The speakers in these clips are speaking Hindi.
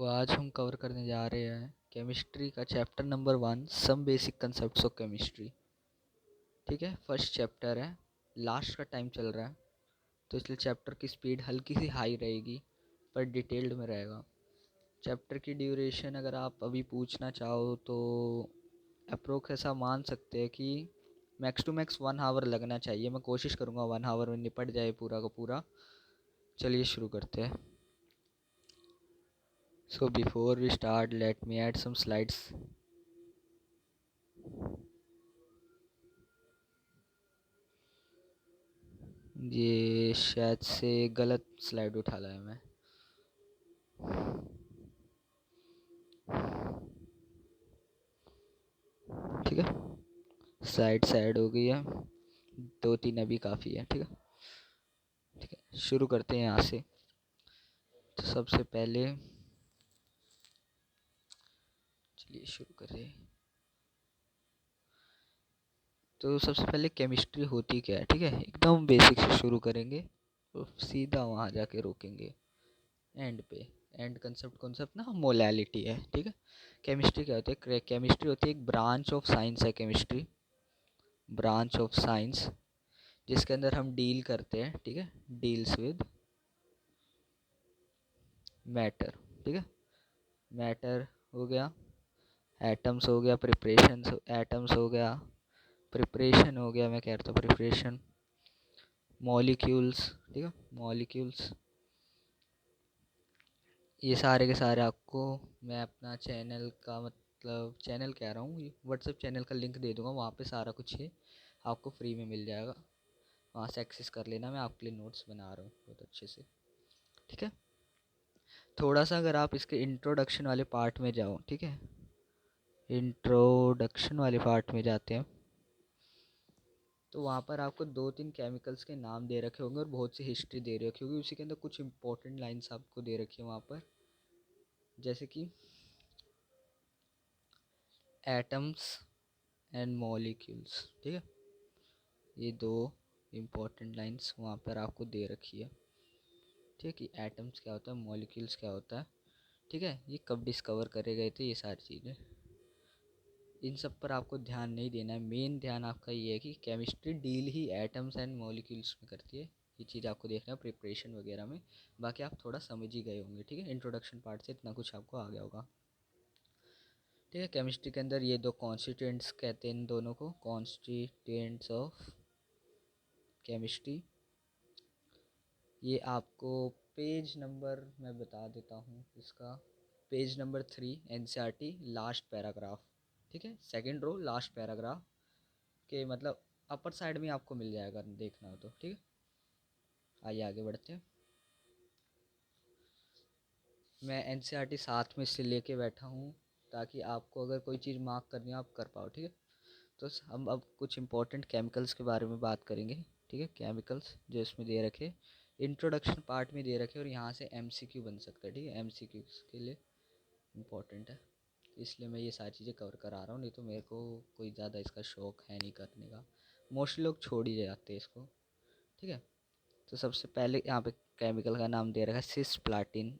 तो आज हम कवर करने जा रहे हैं केमिस्ट्री का chapter number 1, some basic concepts of chemistry. ठीक है, फर्स्ट चैप्टर है, लास्ट का टाइम चल रहा है तो इसलिए चैप्टर की स्पीड हल्की सी हाई रहेगी पर डिटेल्ड में रहेगा। चैप्टर की ड्यूरेशन अगर आप अभी पूछना चाहो तो अप्रोक्स ऐसा मान सकते हैं कि मैक्स टू मैक्स 1 आवर लगना चाहिए। मैं कोशिश करूँगा 1 आवर में निपट जाए पूरा का पूरा। चलिए शुरू करते हैं। So before we start, let me add some slides. ये शायद से गलत स्लाइड उठा लाया मैं। ठीक है, साइड हो गई है, 2-3 अभी काफ़ी है। ठीक है, ठीक है, शुरू करते हैं यहाँ से। तो सबसे पहले चलिए शुरू करें। तो सबसे पहले केमिस्ट्री होती क्या है। ठीक है, एकदम बेसिक से शुरू करेंगे और सीधा वहाँ जाके रोकेंगे एंड पे। एंड कंसेप्ट ना मोलैलिटी है। ठीक है, केमिस्ट्री क्या होती है? केमिस्ट्री होती है एक ब्रांच ऑफ साइंस है। केमिस्ट्री ब्रांच ऑफ साइंस जिसके अंदर हम डील करते हैं। ठीक है, डील्स विद मैटर। ठीक है, मैटर हो गया, एटम्स हो गया, एटम्स हो गया, प्रिपरेशन हो गया, मैं कह रहा था प्रिपरेशन, मॉलिक्यूल्स। ठीक है, मॉलिक्यूल्स, ये सारे के सारे आपको मैं अपना चैनल का मतलब चैनल कह रहा हूँ, व्हाट्सएप चैनल का लिंक दे दूँगा। वहाँ पे सारा कुछ है आपको फ्री में मिल जाएगा, वहाँ से एक्सेस कर लेना। मैं आपके लिए नोट्स बना रहा हूँ बहुत अच्छे से। ठीक है, थोड़ा सा अगर आप इसके इंट्रोडक्शन वाले पार्ट में जाओ। ठीक है, इंट्रोडक्शन वाले पार्ट में जाते हैं तो वहाँ पर आपको 2-3 केमिकल्स के नाम दे रखे होंगे और बहुत सी हिस्ट्री दे रखी होगी। उसी के अंदर कुछ इंपॉर्टेंट लाइंस आपको दे रखी है वहाँ पर, जैसे कि एटम्स एंड मॉलिक्यूल्स। ठीक है, ये 2 इम्पोर्टेंट लाइंस वहाँ पर आपको दे रखी है। ठीक है, कि एटम्स क्या होता है, मॉलिक्यूल्स क्या होता है। ठीक है, ये कब डिस्कवर करे गए थे, ये सारी चीज़ें, इन सब पर आपको ध्यान नहीं देना है। मेन ध्यान आपका ये है कि chemistry deal he atoms and molecules में करती है। ये चीज़ आपको देखना है प्रिपरेशन वगैरह में। बाकी आप थोड़ा समझ ही गए होंगे। ठीक है, इंट्रोडक्शन पार्ट से इतना कुछ आपको आ गया होगा। ठीक है, केमिस्ट्री के अंदर ये 2 कॉन्स्टिट्यूएंट्स कहते हैं, इन दोनों को कॉन्स्टिट्यूएंट्स ऑफ केमिस्ट्री। ये आपको पेज नंबर मैं बता देता हूँ इसका, page number 3 NCERT, last paragraph. ठीक है, सेकंड रो लास्ट पैराग्राफ के मतलब अपर साइड में आपको मिल जाएगा, देखना हो तो। ठीक है, आइए आगे बढ़ते हैं। मैं एनसीईआरटी साथ में इसलिए लेके बैठा हूँ ताकि आपको अगर कोई चीज़ मार्क करनी हो आप कर पाओ। ठीक है, तो हम अब कुछ इंपॉर्टेंट केमिकल्स के बारे में बात करेंगे। ठीक है, केमिकल्स जो इसमें दे रखे, इंट्रोडक्शन पार्ट में दे रखे और यहाँ से एमसीक्यू बन सकता है। ठीक है, एमसीक्यू के लिए इम्पोर्टेंट है, इसलिए मैं ये सारी चीज़ें कवर करा रहा हूँ। नहीं तो मेरे को कोई ज़्यादा इसका शौक है नहीं करने का, मोस्टली लोग छोड़ ही जाते हैं इसको। ठीक है, तो सबसे पहले यहाँ पे केमिकल का नाम दे रखा है सिस्प्लाटिन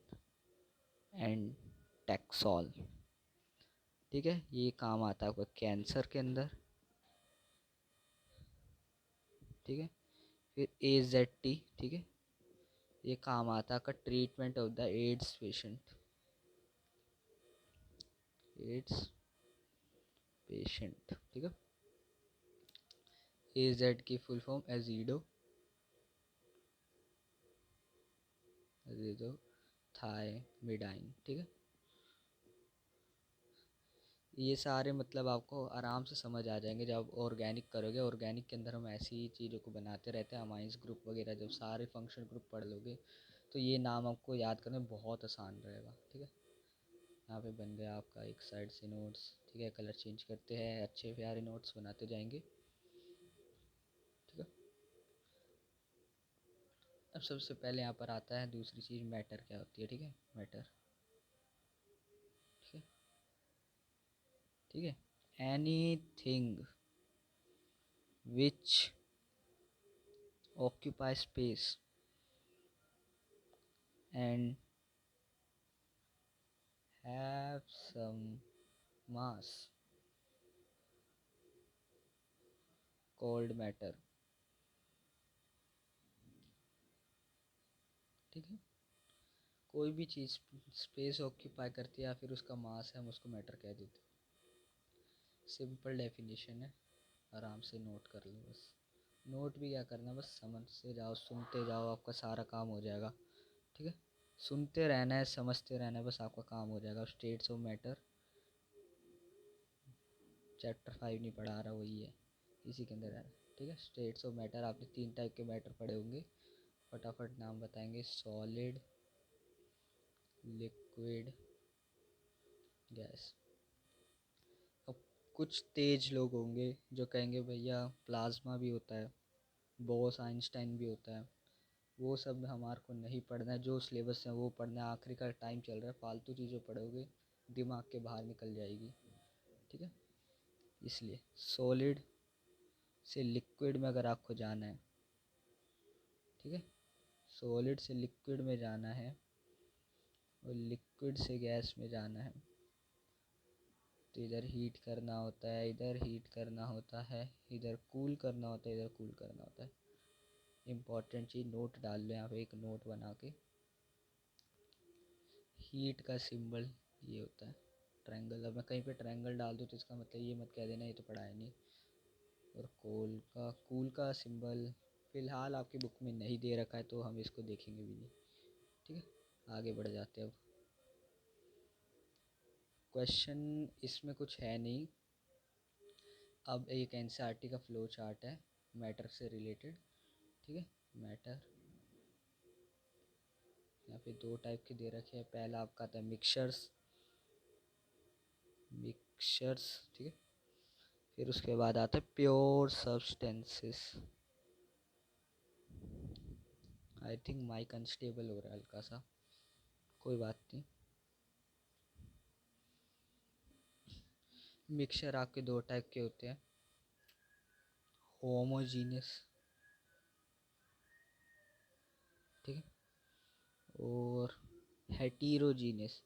एंड टैक्सोल। ठीक है, ये काम आता है आपका कैंसर के अंदर। ठीक है, फिर AZT। ठीक है, ये काम आता है आपका treatment of the ads patient. Ads patient. ठीक है, AZ की फुल फॉर्म एजिडो, एजिडो थायमिडाइन। ठीक है, ये सारे मतलब आपको आराम से समझ आ जाएंगे जब ऑर्गेनिक करोगे। ऑर्गेनिक के अंदर हम ऐसी चीज़ों को बनाते रहते हैं, अमाइंस ग्रुप वगैरह। जब सारे फंक्शन ग्रुप पढ़ लोगे तो ये नाम आपको याद करने में बहुत आसान रहेगा। ठीक है, यहाँ पे बन गया आपका एक साइड से नोट्स। ठीक है, कलर चेंज करते हैं, अच्छे प्यारे नोट्स बनाते जाएंगे। ठीक है, अब सबसे पहले यहाँ पर आता है दूसरी चीज़, मैटर क्या होती है। ठीक है, मैटर। ठीक है, ठीक है, any thing which occupy space and have some mass called matter। ठीक है, कोई भी चीज़ स्पेस ऑक्यूपाई करती है या फिर उसका मास है, हम उसको मैटर कह देते हैं। सिंपल डेफिनेशन है, आराम से नोट कर लो। बस नोट भी क्या करना, बस समझते जाओ, सुनते जाओ, आपका सारा काम हो जाएगा। ठीक है, सुनते रहना है, समझते रहना है, बस आपका काम हो जाएगा। स्टेट्स ऑफ मैटर चैप्टर 5 नहीं पढ़ा रहा, वही है, इसी के अंदर है। ठीक है, स्टेट्स ऑफ मैटर, आपने 3 टाइप के मैटर पढ़े होंगे, फटाफट नाम बताएंगे। Solid, liquid, gas. अब कुछ तेज लोग होंगे जो कहेंगे भैया प्लाज्मा भी होता है, बॉस आइंस्टाइन भी होता है, वो सब हमारे को नहीं पढ़ना है। जो सिलेबस है वो पढ़ना है, आखिरी का टाइम चल रहा है, फालतू चीज़ें पढ़ोगे दिमाग के बाहर निकल जाएगी। ठीक है, इसलिए सॉलिड से लिक्विड में अगर आपको जाना है, ठीक है, सॉलिड से लिक्विड में जाना है और लिक्विड से गैस में जाना है, तो इधर हीट करना होता है, इधर हीट करना होता है, इधर कूल करना होता है, इधर कूल करना होता है। इम्पॉर्टेंट चीज़ नोट डाल लो यहाँ पे, एक नोट बना के। हीट का सिंबल ये होता है ट्रायंगल। अब मैं कहीं पे ट्रायंगल डाल दूँ तो इसका मतलब ये मत कह देना ये तो पढ़ाया नहीं। और कूल का सिंबल फ़िलहाल आपकी बुक में नहीं दे रखा है, तो हम इसको देखेंगे भी नहीं। ठीक है, आगे बढ़ जाते हैं। अब क्वेश्चन इसमें कुछ है नहीं। अब एक एनसीईआरटी का फ्लो चार्ट है मैटर से रिलेटेड। ठीक है, मैटर यहाँ पे 2 टाइप के दे रखे हैं। पहला आपका आता है मिक्सचर्स, ठीक है। फिर उसके बाद आता है pure substances. I think mic unstable हो रहा है हल्का सा, कोई बात नहीं। मिक्सचर आपके 2 टाइप के होते हैं, होमोजीनियस, ठीक है, और हेटेरोजीनियस,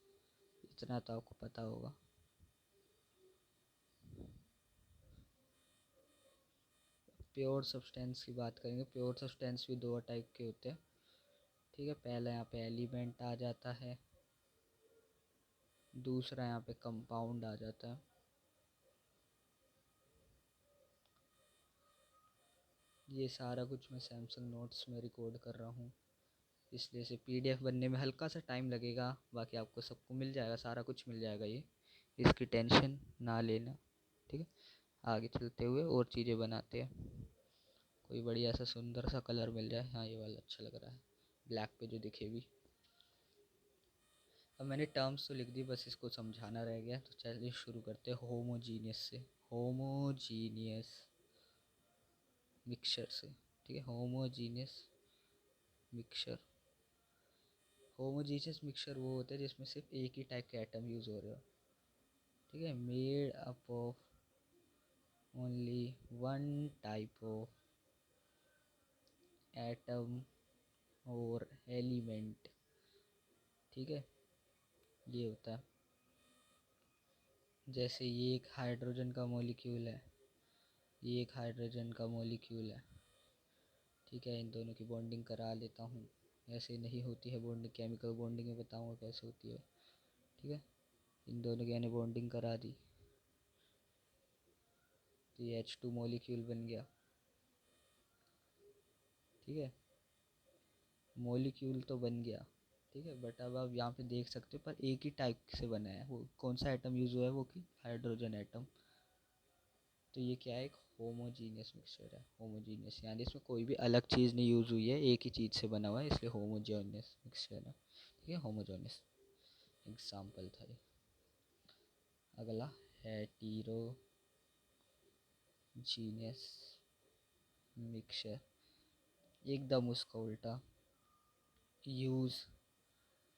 इतना तो आपको पता होगा। प्योर सब्सटेंस की बात करेंगे, प्योर सब्सटेंस भी 2 टाइप के होते हैं। ठीक है, पहला यहाँ पे एलिमेंट आ जाता है, दूसरा यहाँ पे कंपाउंड आ जाता है। ये सारा कुछ मैं सैमसंग नोट्स में रिकॉर्ड कर रहा हूँ, इसलिए इसे पीडीएफ बनने में हल्का सा टाइम लगेगा। बाकी आपको सबको मिल जाएगा, सारा कुछ मिल जाएगा, ये इसकी टेंशन ना लेना। ठीक है, आगे चलते हुए और चीज़ें बनाते हैं। कोई बढ़िया सा सुंदर सा कलर मिल जाए। हाँ, ये वाला अच्छा लग रहा है, ब्लैक पे जो दिखे भी। अब मैंने टर्म्स तो लिख दी, बस इसको समझाना रह गया। तो चलिए शुरू करते हैं होमोजीनियस से। होमोजीनियस मिक्सचर से। ठीक है, होमोजीनियस मिक्सचर। होमोजीनियस मिक्सचर वो होता है जिसमें सिर्फ एक ही टाइप के एटम यूज़ हो रहे हो। ठीक है, made up of only one type of atom और एलिमेंट। ठीक है, ये होता है। जैसे ये एक हाइड्रोजन का मॉलिक्यूल है, ये एक हाइड्रोजन का मॉलिक्यूल है। ठीक है, इन दोनों की बॉन्डिंग करा लेता हूँ। ऐसे नहीं होती है बॉन्डिंग, केमिकल बॉन्डिंग में बताऊँगा कैसे होती है। ठीक है, इन दोनों की मैंने बॉन्डिंग करा दी, तो ये H2 मॉलिक्यूल बन गया। ठीक है, मॉलिक्यूल तो बन गया। ठीक है, बट अब आप यहाँ पे देख सकते हो पर एक ही टाइप से बना है। वो कौन सा एटम यूज़ हुआ है, वो कि हाइड्रोजन एटम। तो ये क्या है, एक होमोजीनियस मिक्सचर है। होमोजीनियस यानी इसमें कोई भी अलग चीज़ नहीं यूज़ हुई है, एक ही चीज़ से बना हुआ है, इसलिए होमोजीनियस मिक्सचर है। ठीक है, होमोजीनियस एग्जाम्पल था ये। अगला हेटेरोजीनियस मिक्सचर, एकदम उसका उल्टा। Use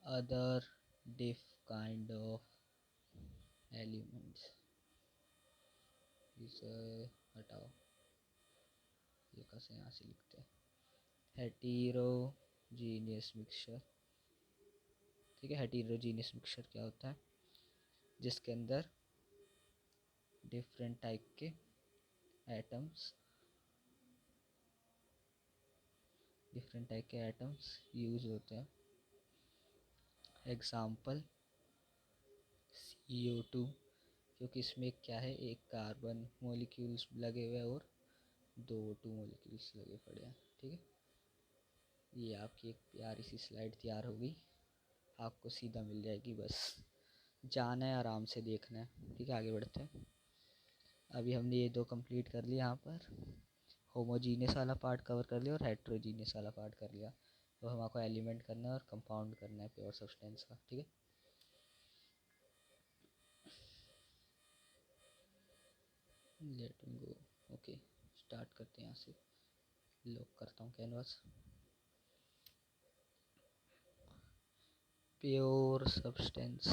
other diff kind of elements. इसे हटाओ, ये कैसे यहाँ से लिखते हैं, हेटेरोजीनियस मिक्सचर। ठीक है, हेटेरोजीनियस मिक्सचर क्या होता है, जिसके अंदर डिफरेंट टाइप के एटम्स यूज होते हैं। एग्जाम्पल CO2, क्योंकि इसमें क्या है, एक कार्बन मॉलिक्यूल्स लगे हुए हैं और 2 O2 मॉलिक्यूल्स लगे पड़े हैं। ठीक है, ये आपकी एक प्यारी सी स्लाइड तैयार होगी, आपको सीधा मिल जाएगी, बस जाना है, आराम से देखना है। ठीक है, आगे बढ़ते हैं। अभी हमने ये 2 कंप्लीट कर लिया, यहाँ पर होमोजीनियस वाला पार्ट कवर कर लिया और हेट्रोजीनियस वाला पार्ट कर लिया। तो हमको एलिमेंट करना है और कंपाउंड करना है प्योर सब्सटेंस का। ठीक है, लेट मी गो। ओके, स्टार्ट करते हैं यहाँ से। लॉक करता हूँ कैनवास। Pure substance.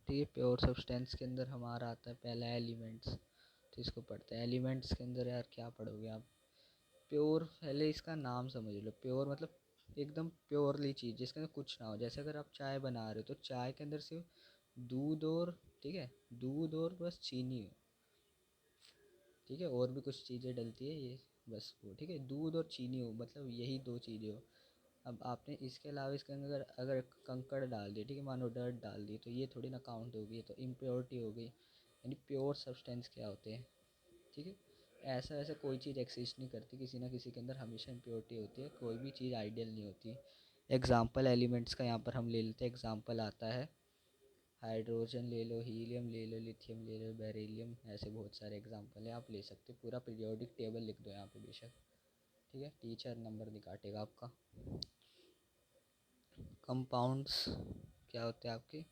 ठीक है, प्योर सब्सटेंस के अंदर हमारा आता है पहला एलिमेंट्स। तो इसको पढ़ते हैं। एलिमेंट्स के अंदर यार क्या पढ़ोगे आप? प्योर, पहले इसका नाम समझ लो। प्योर मतलब एकदम प्योरली चीज़ जिसके अंदर कुछ ना हो। जैसे अगर आप चाय बना रहे हो तो चाय के अंदर सिर्फ दूध और, ठीक है, दूध और बस चीनी हो। ठीक है, और भी कुछ चीज़ें डलती है ये, बस वो, ठीक है, दूध और चीनी हो, मतलब यही 2 चीज़ें हो। अब आपने इसके अलावा इसके अंदर अगर कंकड़ डाल दिए, ठीक है, मानो डर्ट डाल दी, तो ये थोड़ी ना काउंट होगी, ये तो इम्प्योरिटी हो गई। यानी प्योर सब्सटेंस क्या होते हैं? ठीक है, ऐसा वैसा कोई चीज़ एक्सिस्ट नहीं करती, किसी ना किसी के अंदर हमेशा इम्प्योरिटी होती है, कोई भी चीज़ आइडियल नहीं होती। एग्जाम्पल एलिमेंट्स का यहाँ पर हम ले लेते हैं। एग्जाम्पल आता है हाइड्रोजन ले लो, हीलियम ले लो, लिथियम ले लो, बेरिलियम, ऐसे बहुत सारे एग्जाम्पल है, आप ले सकते हो। पूरा पीरियोडिक टेबल लिख दो यहाँ पे बेशक। ठीक है, टीचर नंबर नहीं काटेगा आपका। कंपाउंड्स क्या होते हैं आपके?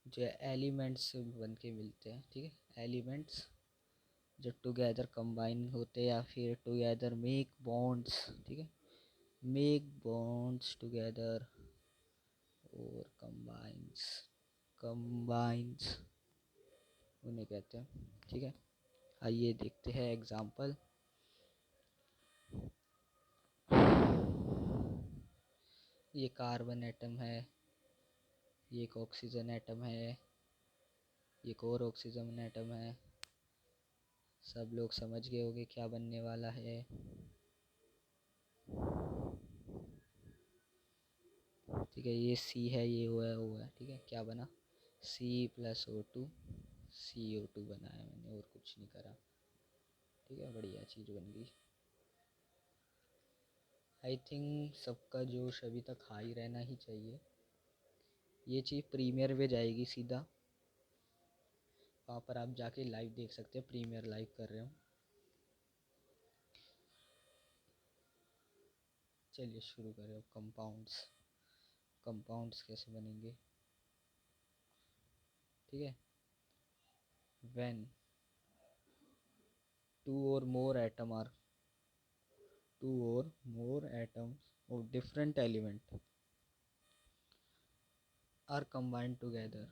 जो एलिमेंट्स से बन के मिलते हैं। ठीक है, एलिमेंट्स जो टुगेदर कंबाइन होते हैं या फिर टुगेदर मेक बॉन्ड्स। ठीक है, मेक बॉन्ड्स टुगेदर और कंबाइंस उन्हें कहते हैं। ठीक है, आइए देखते हैं एग्जांपल। ये कार्बन एटम है, ये एक ऑक्सीजन एटम है, ये एक और ऑक्सीजन एटम है। सब लोग समझ गए होंगे क्या बनने वाला है। ठीक है, ये C है, ये O है। ठीक है, क्या बना? C+O2 CO2 बनाया मैंने, और कुछ नहीं करा। ठीक है, बढ़िया चीज़ बन गई। आई थिंक सबका जोश अभी तक हाई रहना ही चाहिए। ये चीज़ प्रीमियर पे जाएगी सीधा, वहाँ पर आप जाके लाइव देख सकते हैं। प्रीमियर लाइव कर रहे हो। चलिए शुरू करें अब। कंपाउंड्स कैसे बनेंगे? ठीक है, when two or more atoms of different element are combined together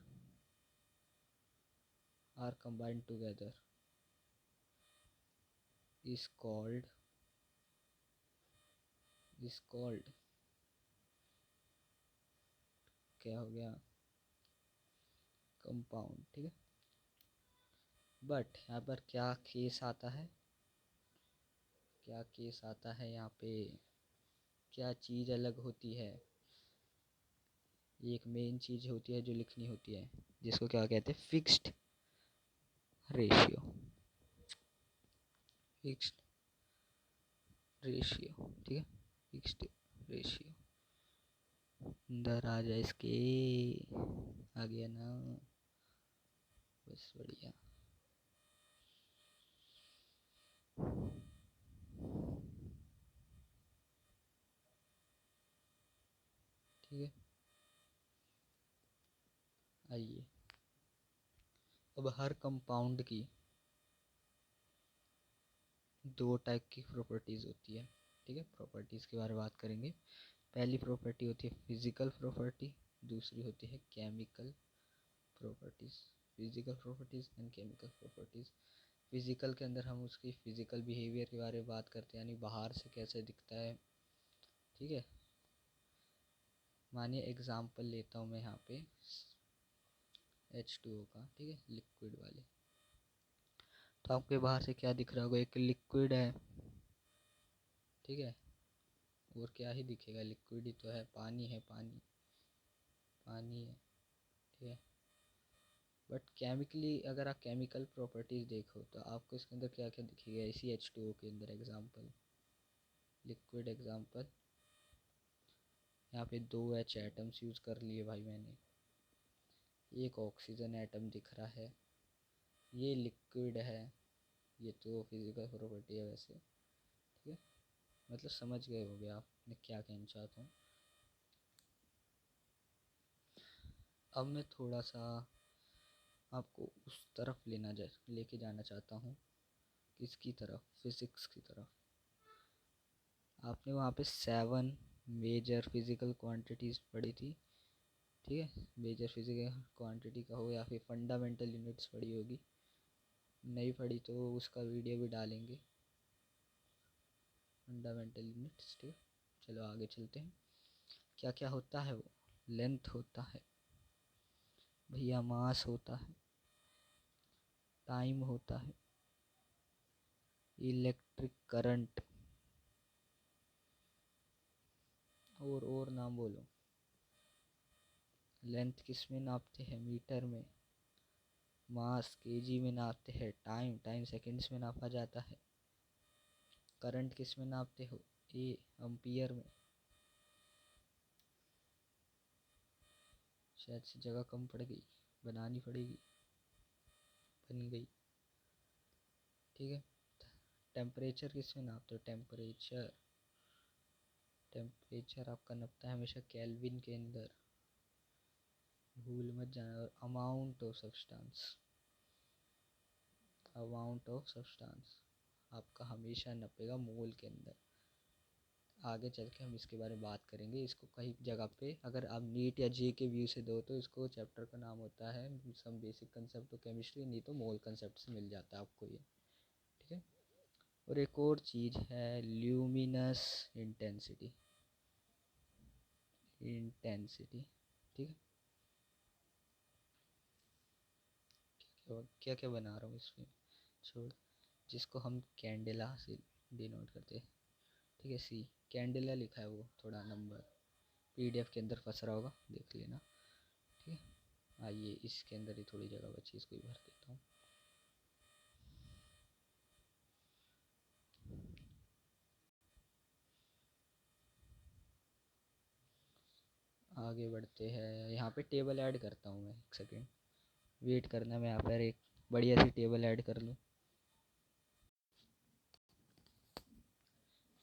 is called क्या हो गया? कंपाउंड। ठीक है, बट यहाँ पर क्या केस आता है? यहाँ पे क्या चीज़ अलग होती है? एक मेन चीज़ होती है जो लिखनी होती है, जिसको क्या कहते हैं? Fixed ratio. Fixed ratio. ठीक है, फिक्स्ड रेशियो। अंदर आ जाए इसके, आ गया ना, बस बढ़िया। ठीक है, आइए अब हर कंपाउंड की 2 टाइप की प्रॉपर्टीज़ होती है। ठीक है, प्रॉपर्टीज़ के बारे में बात करेंगे। पहली प्रॉपर्टी होती है फिजिकल प्रॉपर्टी, दूसरी होती है chemical properties. Physical properties and chemical properties. Physical के अंदर हम उसकी फिजिकल बिहेवियर के बारे में बात करते हैं, यानी बाहर से कैसे दिखता है। ठीक है, मानिए एग्जाम्पल लेता हूँ मैं यहाँ पे H2O का, ठीक है, लिक्विड वाले। तो आपके बाहर से क्या दिख रहा होगा, एक लिक्विड है, ठीक है, और क्या ही दिखेगा, लिक्विड ही तो है, पानी है, पानी पानी है, ठीक है। बट केमिकली अगर आप केमिकल प्रॉपर्टीज़ देखो तो आपको इसके अंदर क्या क्या दिखेगा, इसी H2O के अंदर एग्जाम्पल, लिक्विड एग्जाम्पल, यहाँ पे 2 H एटम्स यूज़ कर लिए भाई मैंने, एक ऑक्सीजन एटम दिख रहा है, ये लिक्विड है, ये तो फिजिकल प्रॉपर्टी है वैसे, ठीक है, मतलब समझ गए होगे आप मैं क्या कहना चाहता हूँ। अब मैं थोड़ा सा आपको उस तरफ लेके जाना चाहता हूँ, किसकी तरफ, फिज़िक्स की तरफ। आपने वहाँ पे 7 मेजर फिज़िकल क्वांटिटीज़ पढ़ी थी, ठीक है, मेजर फिज़िकल क्वांटिटी का हो या फिर फंडामेंटल यूनिट्स पढ़ी होगी, नहीं पढ़ी तो उसका वीडियो भी डालेंगे, फंडामेंटल यूनिट्स, ठीक है। चलो आगे चलते हैं, क्या क्या होता है वो, लेंथ होता है भैया, मास होता है, टाइम होता है, इलेक्ट्रिक करंट, और नाम बोलो। लेंथ किस में नापते हैं, मीटर में, मास केजी में नापते हैं, टाइम सेकंड्स में नापा जाता है, करंट किस में नापते हो, ए एम्पियर में। शायद से जगह कम पड़ गई, बनानी पड़ेगी, बन गई, ठीक है। टेम्परेचर किस में नापते हो, टेम्परेचर आपका नपता है हमेशा केल्विन के अंदर, भूल मत जाना। और अमाउंट ऑफ सब्सटेंस आपका हमेशा नपेगा मोल के अंदर। आगे चल के हम इसके बारे में बात करेंगे, इसको कई जगह पे अगर आप नीट या जे के व्यू से दो तो इसको चैप्टर का नाम होता है some basic concept of chemistry, नहीं तो मोल कंसेप्ट से मिल जाता है आपको ये, ठीक है। और एक और चीज़ है ल्यूमिनस इंटेंसिटी, ठीक है। क्या क्या बना रहा हूँ इसमें, छोड़, जिसको हम कैंडेला से डिनोट करते हैं, ठीक है, सी कैंडेला लिखा है, वो थोड़ा नंबर पीडीएफ के अंदर फंस रहा होगा, देख लेना, ठीक है। आइए इसके अंदर ही थोड़ी जगह बची, इसको ही भर देता हूँ। आगे बढ़ते हैं, यहाँ पे टेबल ऐड करता हूँ मैं, एक सेकेंड वेट करना, मैं यहाँ पर एक बढ़िया सी टेबल ऐड कर लूँ।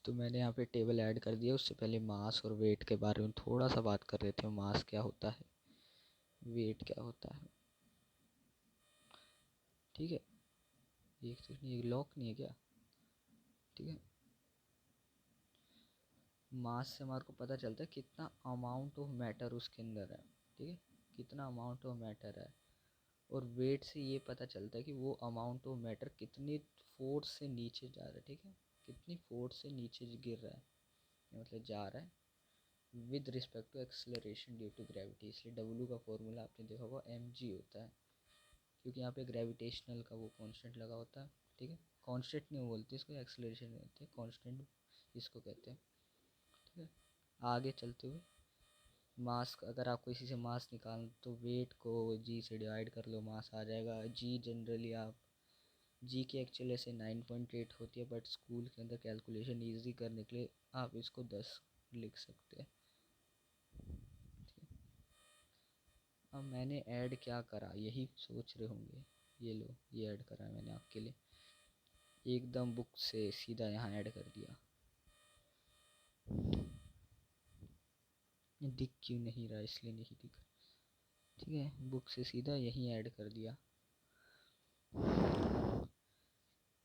तो मैंने यहाँ पे टेबल ऐड कर दिया, उससे पहले मास और वेट के बारे में थोड़ा सा बात कर रहे थे, मास क्या होता है, वेट क्या होता है, ठीक है। एक सेकंड, ये लॉक नहीं है क्या, ठीक है। मास से हमारे को पता चलता है कितना अमाउंट ऑफ मैटर उसके अंदर है, ठीक है, कितना अमाउंट ऑफ मैटर है। और वेट से ये पता चलता है कि वो अमाउंट ऑफ मैटर कितनी फोर्स से नीचे जा रहा है, ठीक है, कितनी फोर्स से नीचे गिर रहा है, मतलब जा रहा है with respect to acceleration due to gravity. इसलिए डब्ल्यू का फॉर्मूला आपने देखा होगा mg होता है, क्योंकि यहाँ पे ग्रेविटेशनल का वो कांस्टेंट लगा होता है, ठीक है। कांस्टेंट नहीं बोलते इसको, एक्सेलरेशन कहते हैं, कांस्टेंट इसको कहते हैं, ठीक है। आगे चलते हुए मास, अगर आपको इसी से मास निकालना तो वेट को जी से डिवाइड कर लो, मास आ जाएगा जी। जनरली आप जी की एक्चुअल ऐसे 9.8 होती है, बट स्कूल के अंदर कैलकुलेशन इजी करने के लिए आप इसको 10 लिख सकते हैं, ठीक है। अब मैंने ऐड क्या करा यही सोच रहे होंगे, ये लो ये ऐड करा मैंने आपके लिए, एकदम बुक से सीधा यहाँ ऐड कर दिया, दिख क्यों नहीं रहा, इसलिए नहीं दिख, ठीक है, बुक से सीधा यहीं ऐड कर दिया।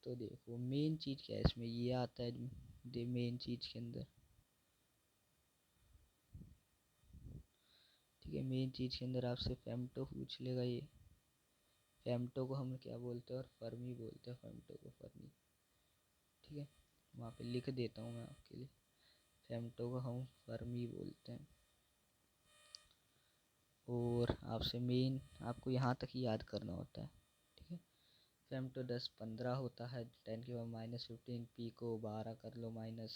तो देखो मेन चीज़ क्या है इसमें, ये आता है मेन चीज़ के अंदर, ठीक है। मेन चीज़ के अंदर आपसे फेम्टो पूछ लेगा, ये फेम्टो को हम क्या बोलते हैं, और फर्मी बोलते हैं, फेम्टो को फर्मी, ठीक है। वहाँ पे लिख देता हूँ मैं आपके लिए, फेम्टो को हम फर्मी बोलते हैं, और आपसे मेन आपको यहाँ तक ही याद करना होता है, ठीक है। फेम टू 10 15 होता है, 10⁻⁻15, पी को 12 कर लो माइनस,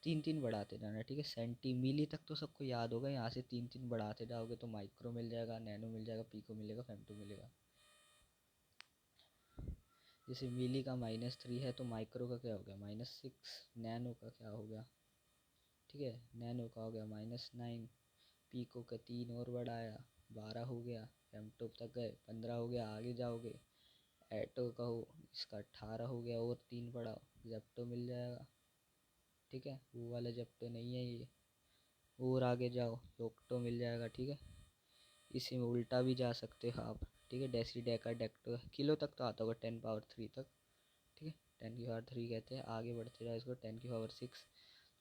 3 बढ़ाते जाना, ठीक है। सेंटीमीली तक तो सबको याद होगा, यहाँ से 3 बढ़ाते जाओगे तो माइक्रो मिल जाएगा, नैनो मिल जाएगा, पीको मिलेगा, फेमटो मिलेगा। जैसे मिली का -3 है तो माइक्रो का क्या हो गया -6, नैनो का क्या हो गया, ठीक है, नैनो का हो गया -9, पीको का 3 और बढ़ाया 12 हो गया, फेमटो तक गए 15 हो गया, आगे जाओगे एटो का हो इसका 18 हो गया और 3 बढ़ाओ जेप्टो मिल जाएगा, ठीक है। वो वाला जेप्टो नहीं है ये, और आगे जाओ योक्टो मिल जाएगा, ठीक है। इसी में उल्टा भी जा सकते हो आप, ठीक है। डेसी डेका डेक्टो किलो तक तो आता होगा 10⁻3 तक, ठीक है, 10⁻3 कहते हैं। आगे बढ़ते जाओ इसको 10⁻6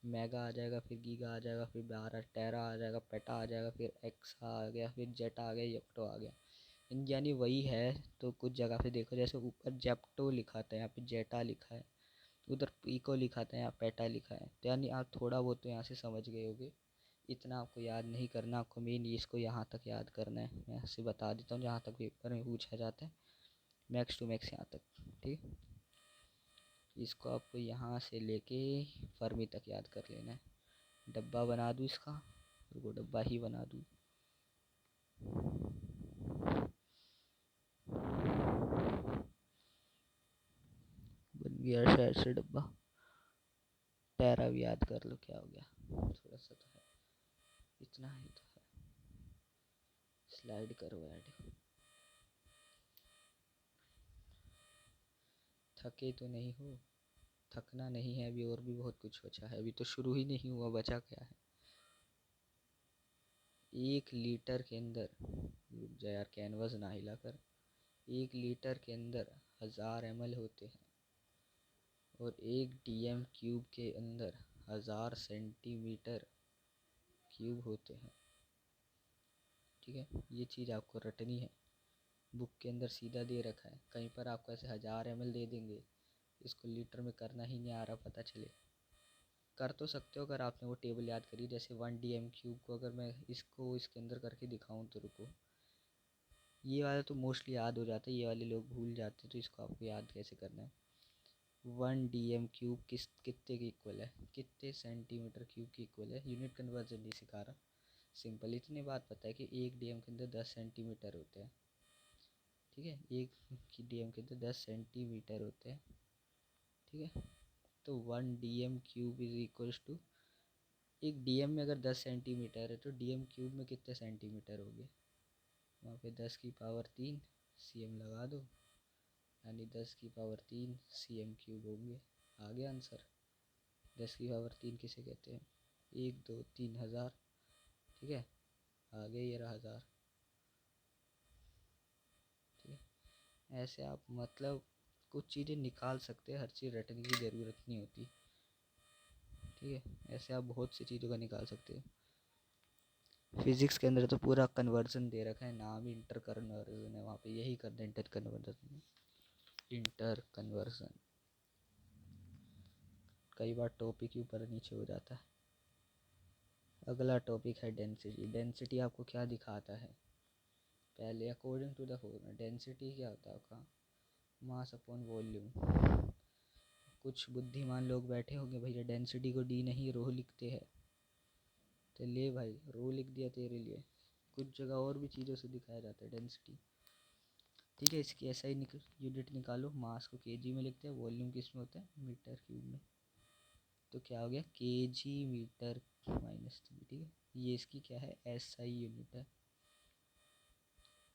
मेगा आ जाएगा, फिर गीगा आ जाएगा, फिर 12 टेरा आ जाएगा, पेटा आ जाएगा, फिर एक्सा आ गया, फिर जेटा आ गया, योक्टो आ गया। यानी वही है। तो कुछ जगह पे देखो जैसे ऊपर जेप्टो लिखा था, यहाँ पे जेटा लिखा है, उधर पीको लिखा था, यहाँ पेटा लिखा है, तो यानी आप थोड़ा बहुत तो यहाँ से समझ गए होगे। इतना आपको याद नहीं करना, आपको मेन इसको यहाँ तक याद करना है। मैं आपसे बता देता हूँ जहाँ तक पेपर में पूछा जाता है, मैक्स टू मैक्स यहाँ तक, ठीक। इसको आपको यहाँ से लेके फर्मी तक याद कर लेना है। डब्बा बना दूँ इसका, वो डब्बा ही बना दूँ, बन गया शायद से डब्बा। पैरा भी याद कर लो क्या हो गया, थोड़ा सा तो है, इतना ही तो है। स्लाइड करो ऐड। थके तो नहीं हो, थकना नहीं है अभी, और भी बहुत कुछ बचा है, अभी तो शुरू ही नहीं हुआ, बचा क्या है। 1 लीटर के अंदर, रुक जा यार कैनवस ना हिला कर, 1 लीटर के अंदर 1000 ml होते हैं, और 1 dm³ के अंदर 1000 cm³ होते हैं, ठीक है। ये चीज़ आपको रटनी है, बुक के अंदर सीधा दे रखा है, कहीं पर आपको ऐसे 1000 ml दे देंगे, इसको लीटर में करना ही नहीं आ रहा, पता चले। कर तो सकते हो अगर आपने वो टेबल याद करी, जैसे 1 dm³ को अगर मैं इसको इसके अंदर करके दिखाऊं तो रुको, ये वाला तो मोस्टली याद हो जाता है, ये वाले लोग भूल जाते हैं, तो इसको आपको याद कैसे करना है। 1 dm³ कितने के इक्वल है, कितने सेंटीमीटर क्यूब के इक्वल है। यूनिट कन्वर्जन नहीं सिखा रहा, सिंपल इतनी बात पता है कि 1 dm के अंदर 10 सेंटीमीटर होते हैं, ठीक है। 1 dm के अंदर 10 सेंटीमीटर होते हैं, ठीक है। तो 1 dm³ is equals to, 1 dm में अगर 10 सेंटीमीटर है तो dm³ में कितने सेंटीमीटर हो गए, वहाँ पे 10⁻³ cm लगा दो, यानी 10⁻³ cm³ होंगे। आ गया आंसर। 10⁻³ किसे कहते हैं, 1 2 3 हज़ार, ठीक है। आ गया ये रहा 1000, ठीक है। ऐसे आप मतलब कुछ चीज़ें निकाल सकते हैं, हर चीज़ रटने की ज़रूरत नहीं होती, ठीक है। ऐसे आप बहुत सी चीज़ों का निकाल सकते हैं। फिजिक्स के अंदर तो पूरा कन्वर्जन दे रखा है, नाम ही इंटर कन्वर्जन है, वहाँ पे यही करते हैं, इंटर कन्वर्जन, इंटर कन्वर्जन। कई बार टॉपिक ही ऊपर नीचे हो जाता है। अगला टॉपिक है डेंसिटी। डेंसिटी आपको क्या दिखाता है, पहले according to the formula density क्या होता है आपका, मास अपॉन वॉल्यूम। कुछ बुद्धिमान लोग बैठे होंगे भैया डेंसिटी को डी नहीं रो लिखते हैं, तो ले भाई रो लिख दिया तेरे लिए, कुछ जगह और भी चीज़ों से दिखाया जाता है डेंसिटी, ठीक है। इसकी ऐसा ही यूनिट निकालो, मास को केजी में लिखते हैं, वॉल्यूम किस में होता है मीटर क्यूब में, तो क्या हो गया केजी मीटर -3, ठीक है। ये इसकी क्या है एसआई यूनिट है।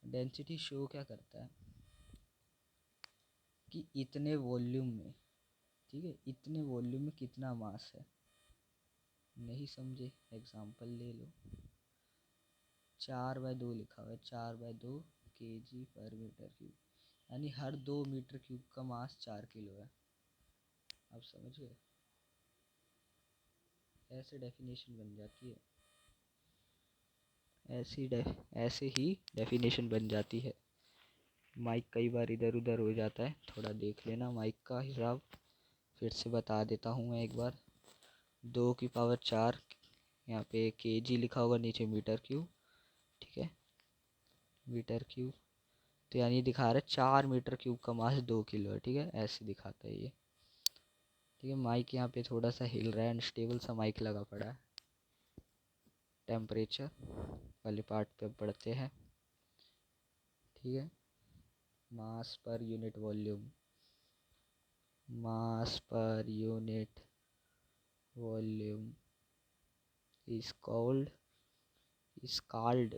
डेंसिटी शो क्या करता है कि इतने वॉल्यूम में, ठीक है, इतने वॉल्यूम में कितना मास है। नहीं समझे, एग्जांपल ले लो, 4/2 लिखा हुआ है, 4/2 kg/m³, यानी हर 2 मीटर क्यूब का मास 4 किलो है। आप समझ गए, ऐसे डेफिनेशन बन जाती है, ऐसे ही डेफिनेशन बन जाती है। माइक कई बार इधर उधर हो जाता है, थोड़ा देख लेना माइक का हिसाब। फिर से बता देता हूँ मैं एक बार, 2⁴ यहाँ पे केजी लिखा होगा, नीचे मीटर क्यूब, ठीक है। मीटर क्यूब, तो यानी दिखा रहा है 4 मीटर क्यूब का मास 2 किलो है। ठीक है, ऐसे दिखाता है ये। ठीक है, माइक यहाँ पे थोड़ा सा हिल रहा है, अनस्टेबल सा माइक लगा पड़ा है। टेम्परेचर वाले पार्ट पे बढ़ते हैं। ठीक है, मास per unit volume, mass per unit volume is called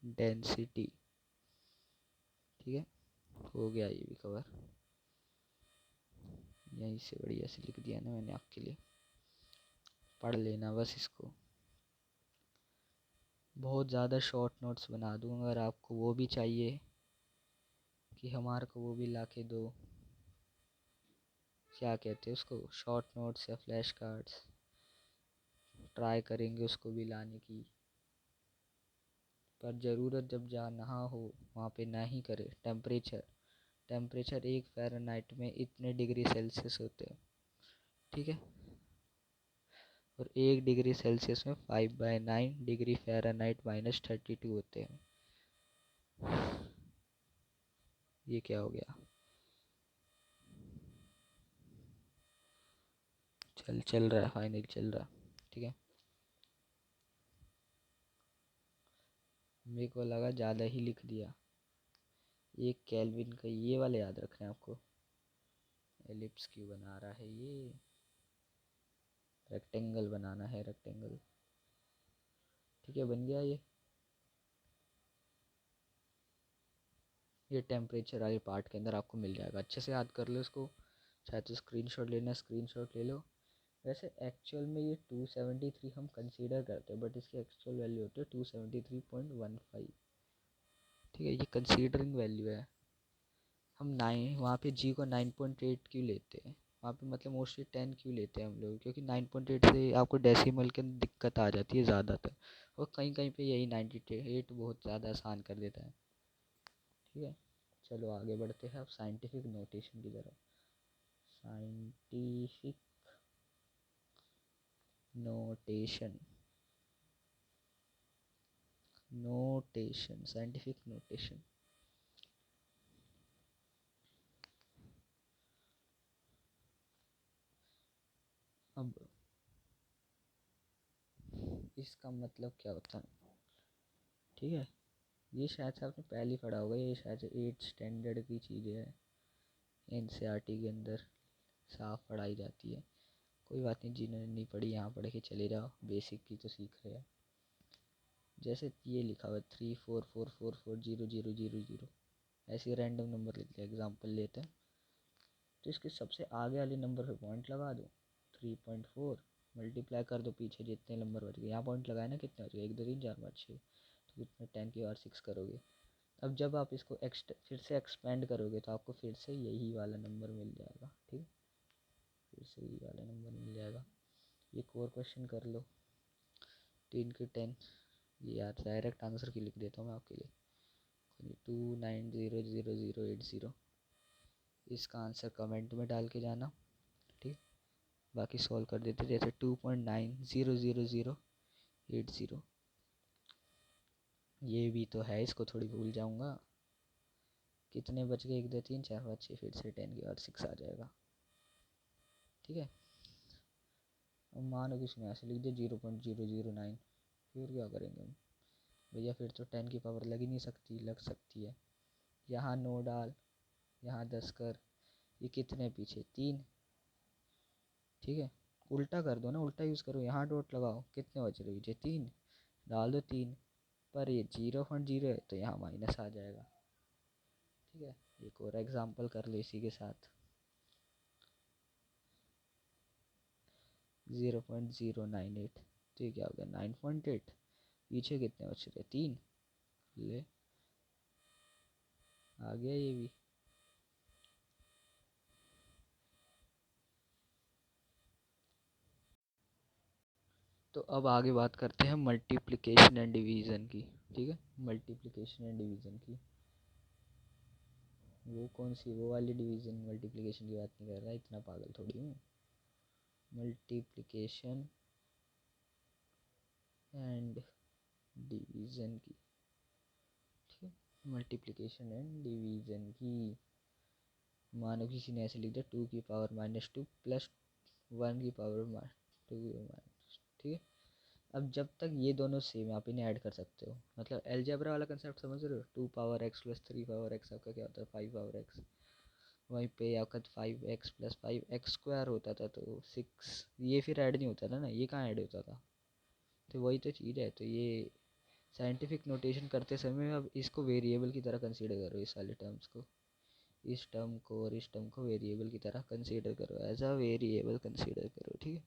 density. ठीक है, हो गया ये भी कवर। यहीं से बढ़िया से लिख दिया ना मैंने आपके लिए, पढ़ लेना बस इसको। बहुत ज़्यादा शॉर्ट नोट्स बना दूँ, अगर आपको वो भी चाहिए कि हमारे को वो भी ला के दो, क्या कहते हैं उसको, शॉर्ट नोट्स या फ्लैश कार्ड्स, ट्राई करेंगे उसको भी लाने की। पर ज़रूरत जब जाना हो वहाँ पे ना ही करे। टेम्परेचर 1 फ़ारेनहाइट में इतने डिग्री सेल्सियस होते हैं। ठीक है, और 1 डिग्री सेल्सियस में 5/9 डिग्री फ़ारेनहाइट -32 होते हैं। ये क्या हो गया, चल रहा है, फाइनल चल रहा है। ठीक है, मेरे को लगा ज़्यादा ही लिख दिया। 1 केल्विन का ये वाले याद रखना है आपको। एलिप्स क्यों बना रहा है ये, रेक्टेंगल बनाना है, रेक्टेंगल। ठीक है, बन गया ये टेम्परेचर वाले पार्ट के अंदर आपको मिल जाएगा। अच्छे से याद कर लो इसको, चाहे तो स्क्रीनशॉट लेना, स्क्रीनशॉट ले लो। वैसे एक्चुअल में ये 273 हम कंसीडर करते हैं, बट इसकी एक्चुअल वैल्यू होती है 273.15। ठीक है, ये कंसीडरिंग वैल्यू है। हम वहाँ पे जी को 9.8 क्यों लेते हैं, वहाँ पे मतलब मोस्टली 10 क्यों लेते हैं हम लोग, क्योंकि 9.8 से आपको डेसिमल के अंदर दिक्कत आ जाती है ज़्यादातर, और कहीं कहीं पे यही 98 बहुत ज़्यादा आसान कर देता है। ठीक है, चलो आगे बढ़ते हैं अब साइंटिफिक नोटेशन की तरफ। Scientific notation, scientific notation. अब इसका मतलब क्या होता है, ठीक है, ये शायद से आपने पहले ही पढ़ा होगा, ये शायद से 8th स्टैंडर्ड की चीज़ें हैं, एनसीईआरटी के अंदर साफ पढ़ाई जाती है। कोई बात नहीं, जिन्होंने नहीं पढ़ी यहाँ पढ़ के चले जाओ, बेसिक की तो सीख रहे हैं। जैसे ये लिखा हुआ 344440000, ऐसे रैंडम नंबर लिख दिया, एग्जाम्पल लेते हैं। तो इसके सबसे आगे वाले नंबर पे पॉइंट लगा दो, 3.4 मल्टीप्लाई कर दो पीछे जितने नंबर बच गए, यहाँ पॉइंट लगाए ना, कितने बच गए, 1 2 3 4 5 6, तो कितने 10⁻6 करोगे। अब जब आप इसको फिर से एक्सपेंड करोगे तो आपको फिर से यही वाला नंबर मिल जाएगा। ठीक, फिर से यही वाला नंबर मिल जाएगा। एक और क्वेश्चन कर लो, 10 के 10, ये यार डायरेक्ट आंसर की लिख देता हूँ मैं आपके लिए, 29000080। इसका आंसर कमेंट में डाल के जाना। ठीक, बाकी सॉल्व कर देते, जैसे 2.900080, ये भी तो है, इसको थोड़ी भूल जाऊंगा। कितने बच गए, 1 2 3 4 5 6, फिर से 10⁻6 आ जाएगा। ठीक है, अब मानो किसी ने ऐसे लिख दिया 0.009, फिर क्या करेंगे हम भैया, फिर तो 10 की पावर लग ही नहीं सकती, लग सकती है। यहाँ 9 डाल, यहाँ 10 कर, ये कितने पीछे 3। ठीक है, उल्टा कर दो ना, उल्टा यूज़ करो, यहाँ डॉट लगाओ, कितने बच रहे पीछे 3, डाल दो 3, पर ये 0.0 है तो यहाँ माइनस आ जाएगा। ठीक है, एक और एग्जांपल कर लो इसी के साथ, 0.098, तो ये क्या हो गया 9.8, पीछे कितने बच रहे 3, ले आ गया ये भी। तो अब आगे बात करते हैं मल्टीप्लिकेशन एंड डिवीज़न की। ठीक है, मल्टीप्लिकेशन एंड डिवीज़न की, वो कौन सी, वो वाली डिवीज़न, मल्टीप्लिकेशन की बात नहीं कर रहा, इतना पागल थोड़ी हूँ। मल्टीप्लिकेशन एंड डिवीज़न की, मल्टीप्लिकेशन एंड डिवीजन की। मानो किसी ने ऐसे लिख दिया 2 की पावर -2 प्लस 1 की पावर -2 माइनस, ठीक है। अब जब तक ये दोनों सेम आप इन्हें ऐड कर सकते हो, मतलब अलजेब्रा वाला कंसेप्ट समझ रहे हो। 2 power x plus 3 power x आपका क्या होता है 5 पावर x। वहीं पे आपका 5x प्लस 5x स्क्वायर होता था तो 6, ये फिर ऐड नहीं होता था ना, ये कहाँ ऐड होता था। तो वही तो चीज़ है। तो ये साइंटिफिक नोटेशन करते समय अब इसको वेरिएबल की तरह कंसीडर करो, इस वाले टर्म्स को, इस टर्म को और इस टर्म को वेरिएबल की तरह कंसीडर करो, एज अ वेरिएबल कंसीडर करो, ठीक है।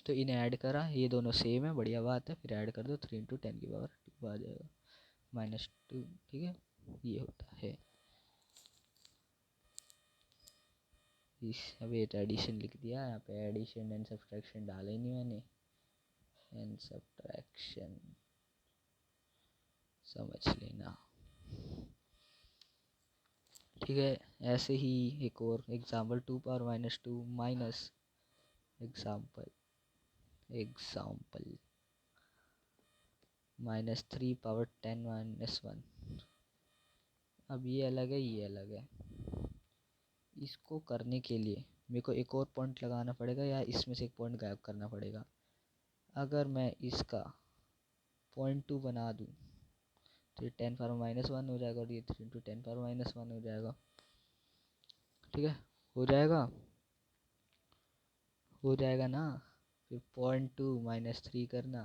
तो इन्हें ऐड करा, ये दोनों सेम है, बढ़िया बात है। फिर ऐड कर दो 3 इंटू 10 की पावर 2 आ जाएगा -2, ठीक है। ये होता है इस, अब ये एडिशन लिख दिया यहाँ पे, एडिशन एंड सब्ट्रैक्शन डाला ही नहीं मैंने, एंड सब्ट्रैक्शन समझ लेना, ठीक है। ऐसे ही एक और example 2 power -2 minus example example -3 power 10 -1। अब ये अलग है, ये अलग है। इसको करने के लिए मेरे को एक और पॉइंट लगाना पड़ेगा या इसमें से एक पॉइंट गायब करना पड़ेगा। अगर मैं इसका 0.2 बना दूँ तो ये 10 पावर -1 हो जाएगा और ये 3 इंटू 10 पावर -1 हो जाएगा, ठीक है। हो जाएगा, हो जाएगा ना। फिर 0.2 -3 करना,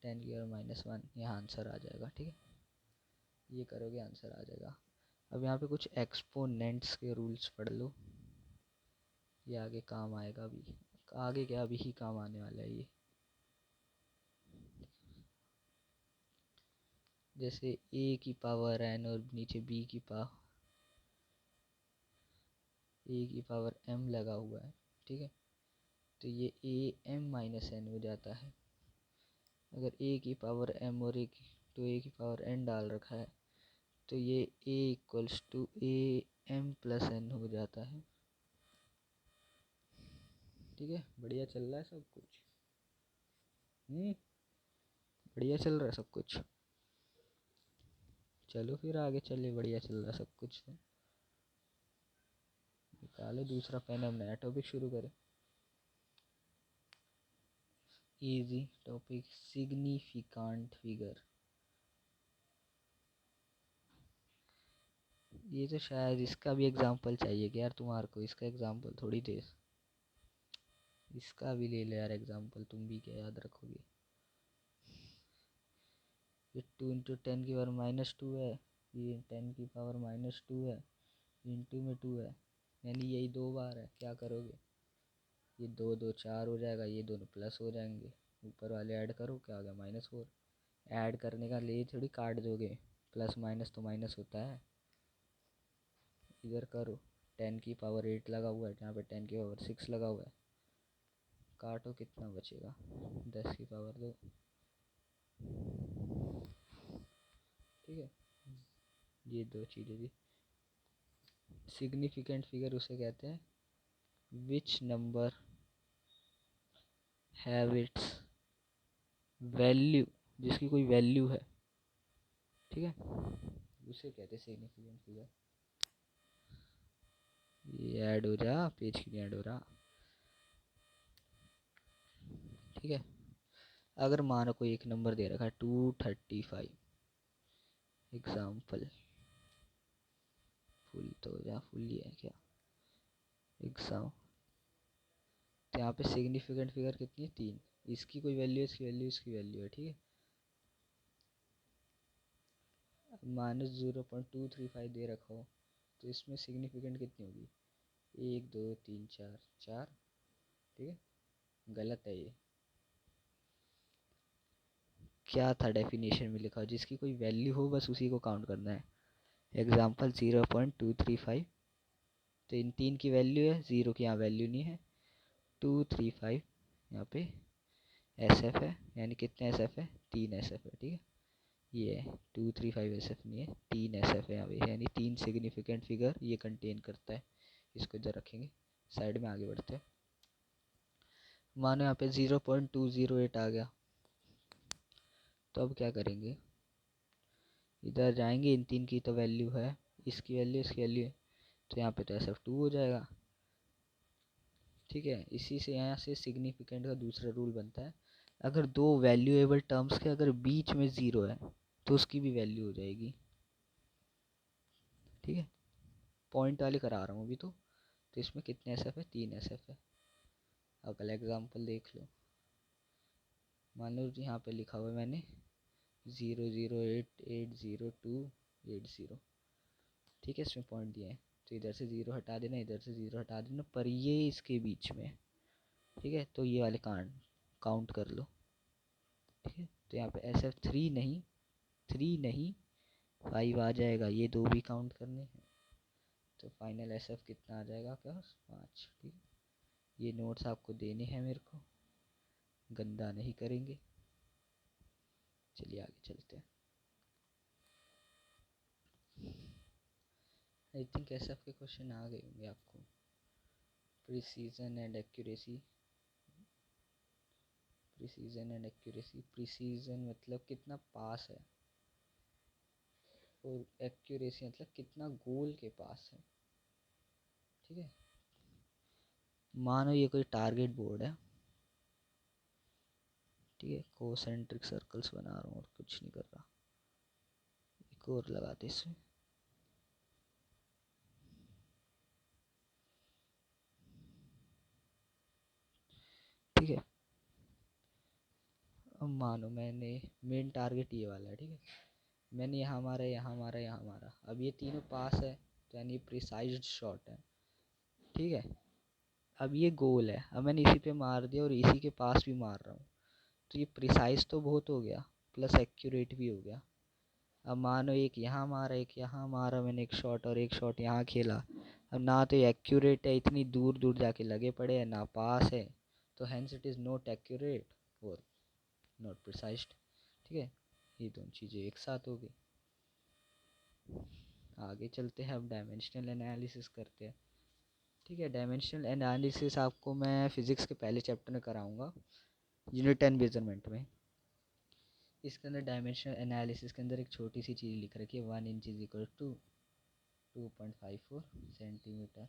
10 की पावर -1, यहाँ आंसर आ जाएगा, ठीक है। ये करोगे आंसर आ जाएगा। अब यहाँ पे कुछ एक्सपोनेंट्स के रूल्स पढ़ लो, ये आगे काम आएगा। अभी आगे क्या, अभी ही काम आने वाला है ये। जैसे a की पावर n और नीचे b की पावर a की पावर m लगा हुआ है, ठीक है। तो ये a m माइनस n हो जाता है। अगर a की पावर m और a की पावर n डाल रखा है तो ये a equals to a m plus n हो जाता है, ठीक है। बढ़िया चल रहा है सब कुछ, बढ़िया चल रहा है सब कुछ। चलो फिर आगे चलिए, बढ़िया चल रहा है सब कुछ तो निकालो दूसरा पेन, अब नया टॉपिक शुरू करें। Easy topic, significant figure. ये तो शायद इसका भी एग्जांपल चाहिए कि यार तुम्हारे को, इसका एग्जांपल थोड़ी दे, इसका भी ले लो यार एग्जांपल, तुम भी क्या याद रखोगे। ये 2 इंटू 10 की पावर -2 है, ये 10 की पावर -2 है, इंटू में 2 है, यानी यही 2 बार है। क्या करोगे, ये 2 2 4 हो जाएगा, ये दोनों प्लस हो जाएंगे, ऊपर वाले ऐड करो, क्या आ गया -4। ऐड करने का ले थोड़ी काट दोगे, प्लस माइनस तो माइनस होता है। इधर करो, 10 की पावर 8 लगा हुआ है, यहाँ पे 10 की पावर 6 लगा हुआ है, काटो कितना बचेगा, 10 की पावर 2, ठीक है। ये दो चीज़ें थी। सिग्निफिकेंट फिगर उसे कहते हैं which number have it's value, जिसकी कोई वैल्यू है, ठीक है, उसे कहते हैं सिग्निफिकेंट फिगर। ये ऐड हो जा, पेज क्यों नहीं ऐड हो रहा, ठीक है। अगर मानो कोई एक नंबर दे रखा है 235, एग्जाम्पल, फुल तो हो जा, फुल ही है क्या, एग्जाम। तो यहाँ पे सिग्निफिकेंट फिगर कितनी है 3, इसकी कोई वैल्यू, इसकी वैल्यू, इसकी वैल्यू है, ठीक है। -0.235 दे रखा हो तो इसमें सिग्निफिकेंट कितनी होगी, 1 2 3 4 4, ठीक है। गलत है ये, क्या था डेफिनेशन में लिखा हो, जिसकी कोई वैल्यू हो बस उसी को काउंट करना है। एग्जाम्पल 0.235, तो इन 3 की वैल्यू है, 0 की यहाँ वैल्यू नहीं है, 235 यहाँ पे एस एफ है, यानी कितने एस एफ है, 3 एस एफ है, ठीक है। ये है 235 एस एफ नहीं है, 3 एस एफ है यहाँ पे, यानी 3 सिग्निफिकेंट फिगर ये कंटेन करता है। इसको इधर रखेंगे, साइड में आगे बढ़ते हैं। मानो यहाँ पे 0.208 आ गया, तो अब क्या करेंगे, इधर जाएंगे, इन तीन की तो वैल्यू है, इसकी वैल्यू इसकी वैल्यू है, तो यहाँ पे तो SF2 हो जाएगा। ठीक है, इसी से यहाँ से सिग्निफिकेंट का दूसरा रूल बनता है, अगर दो वैल्यूएबल टर्म्स के अगर बीच में ज़ीरो है तो उसकी भी वैल्यू हो जाएगी। ठीक है, पॉइंट वाले करा रहा हूँ अभी तो इसमें कितने SF है, 3 SF है। अगला एग्जांपल देख लो, मान लो यहाँ पे लिखा हुआ है मैंने 0088028 ठीक है, इसमें पॉइंट दिया है, तो इधर से ज़ीरो हटा देना, इधर से ज़ीरो हटा देना, पर ये इसके बीच में। ठीक है, तो ये वाले काउंट कर लो। ठीक है, तो यहाँ पे SF3 नहीं, 3 नहीं 5 आ जाएगा, ये दो भी काउंट करने हैं, तो फाइनल SF कितना आ जाएगा आपके पास, 5। ठीक है, ये नोट्स आपको देने हैं मेरे को, गंदा नहीं करेंगे। चलिए आगे चलते हैं। आई थिंक SF के क्वेश्चन आ गए होंगे आपको। Precision and accuracy, precision and accuracy, precision मतलब कितना पास है, और एक्यूरेसी मतलब कितना गोल के पास है। ठीक है, मानो ये कोई टारगेट बोर्ड है। ठीक है, कोसेंट्रिक सर्कल्स बना रहा हूँ और कुछ नहीं कर रहा, एक और लगा दे इसमें। ठीक है, अब मानो मैंने मेन टारगेट ये वाला है। ठीक है, मैंने यहाँ मारा, यहाँ मारा, यहाँ मारा, अब ये तीनों पास है, तो यानी प्रिसाइज्ड शॉट है। ठीक है, अब ये गोल है, अब मैंने इसी पे मार दिया और इसी के पास भी मार रहा हूँ, तो ये प्रिसाइज तो बहुत हो गया, प्लस एक्यूरेट भी हो गया। अब मानो एक यहाँ मारा, एक यहाँ मारा मैंने एक शॉट, और एक शॉट यहाँ खेला, अब ना तो ये एक्यूरेट है, इतनी दूर दूर जाके लगे पड़े हैं, ना पास है, तो hence it is not accurate और नॉट प्रिसाइज्ड। ठीक है, ये दोनों चीज़ें एक साथ हो गई। आगे चलते हैं, अब डायमेंशनल एनालिसिस करते हैं। ठीक है, डायमेंशनल एनालिसिस आपको मैं फिज़िक्स के पहले चैप्टर में कराऊंगा, यूनिट 10 मेजरमेंट में। इसके अंदर डायमेंशनल एनालिसिस के अंदर एक छोटी सी चीज़ लिख रखी है, 1 inch is equal to 2.54 centimetre.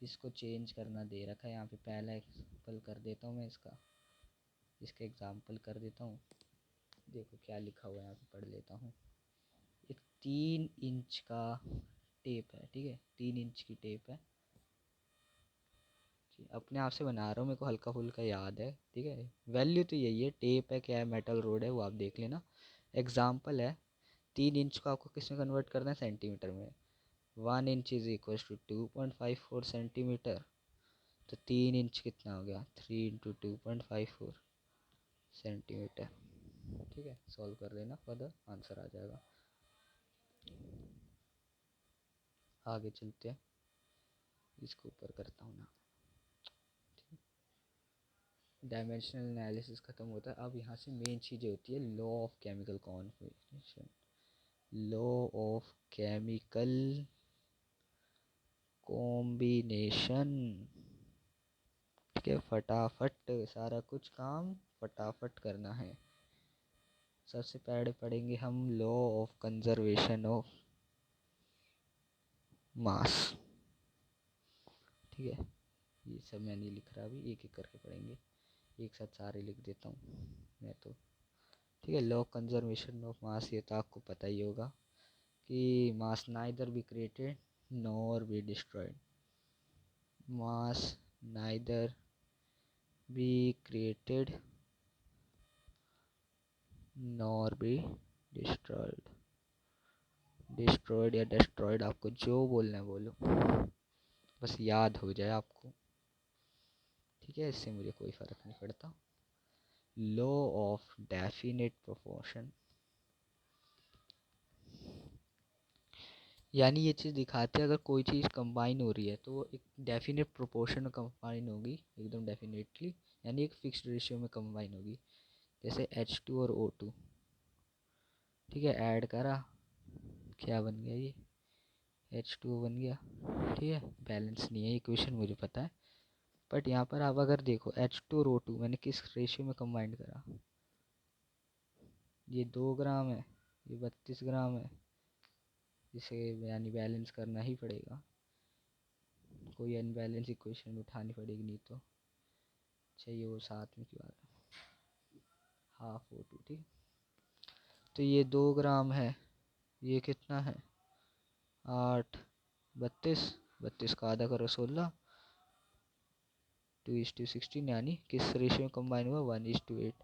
इसको चेंज करना दे रखा है, यहाँ पे पहला एग्जाम्पल कर देता हूँ मैं इसका एग्जाम्पल कर देता हूँ। देखो क्या लिखा हुआ है, यहाँ पे पढ़ लेता हूँ। एक 3 इंच का टेप है। ठीक है, 3 इंच की टेप है, अपने आप से बना रहा हूँ, मेरे को हल्का फुल्का याद है। ठीक है, वैल्यू तो यही है, टेप है क्या है, मेटल रोड है, वो आप देख लेना। एग्जाम्पल है, 3 इंच को आपको किस में कन्वर्ट करना है, सेंटीमीटर में। 1 inch is equal to 2.54 centimetre, तो 3 इंच कितना हो गया, 3 इंटू 2.54 सेंटीमीटर। ठीक है, सॉल्व कर लेना, फर्दर आंसर आ जाएगा। आगे चलते हैं, इसको ऊपर करता हूँ ना। डायमेंशनल एनालिसिस ख़त्म होता है, अब यहाँ से मेन चीज़ें होती है, law of chemical conformation, law of chemical combination. ठीक है, फटाफट सारा कुछ काम फटाफट करना है। सबसे पहले पढ़ेंगे हम law of conservation of mass. ठीक है, ये सब मैं नहीं लिख रहा, अभी एक एक करके पढ़ेंगे, एक साथ सारे लिख देता हूँ मैं तो। ठीक है, law of conservation of mass, ये तो आपको पता ही होगा कि mass neither be created nor be destroyed, mass neither be created nor be destroyed. Destroyed या डिस्ट्रॉयड, आपको जो बोलना है बोलो, बस याद हो जाए आपको। ठीक है, इससे मुझे कोई फ़र्क नहीं पड़ता। लॉ ऑफ डेफिनेट प्रोपोर्शन, यानी ये चीज़ दिखाते हैं अगर कोई चीज़ कंबाइन हो रही है तो वो एक डेफिनेट प्रोपोर्शन में कंबाइन होगी, एकदम डेफिनेटली, यानी एक फिक्स्ड रेशियो में कंबाइन होगी। जैसे H2 और O2, ठीक है, ऐड करा, क्या बन गया, ये H2O बन गया। ठीक है, बैलेंस नहीं है इक्वेशन मुझे पता है, बट यहाँ पर आप अगर देखो H2 और O2 मैंने किस रेशियो में कंबाइन करा, ये 2 ग्राम है, ये 32 ग्राम है, इसे यानी बैलेंस करना ही पड़ेगा, कोई अनबैलेंस इक्वेशन उठानी पड़ेगी नहीं तो। चाहिए वो साथ में क्यों आ रहा है, हाफ O2, ठीक। तो ये 2 ग्राम है, ये कितना है 8, 32 का आधा करो 16, 2:16, यानी किस रेशियो में कंबाइन हुआ 1:8।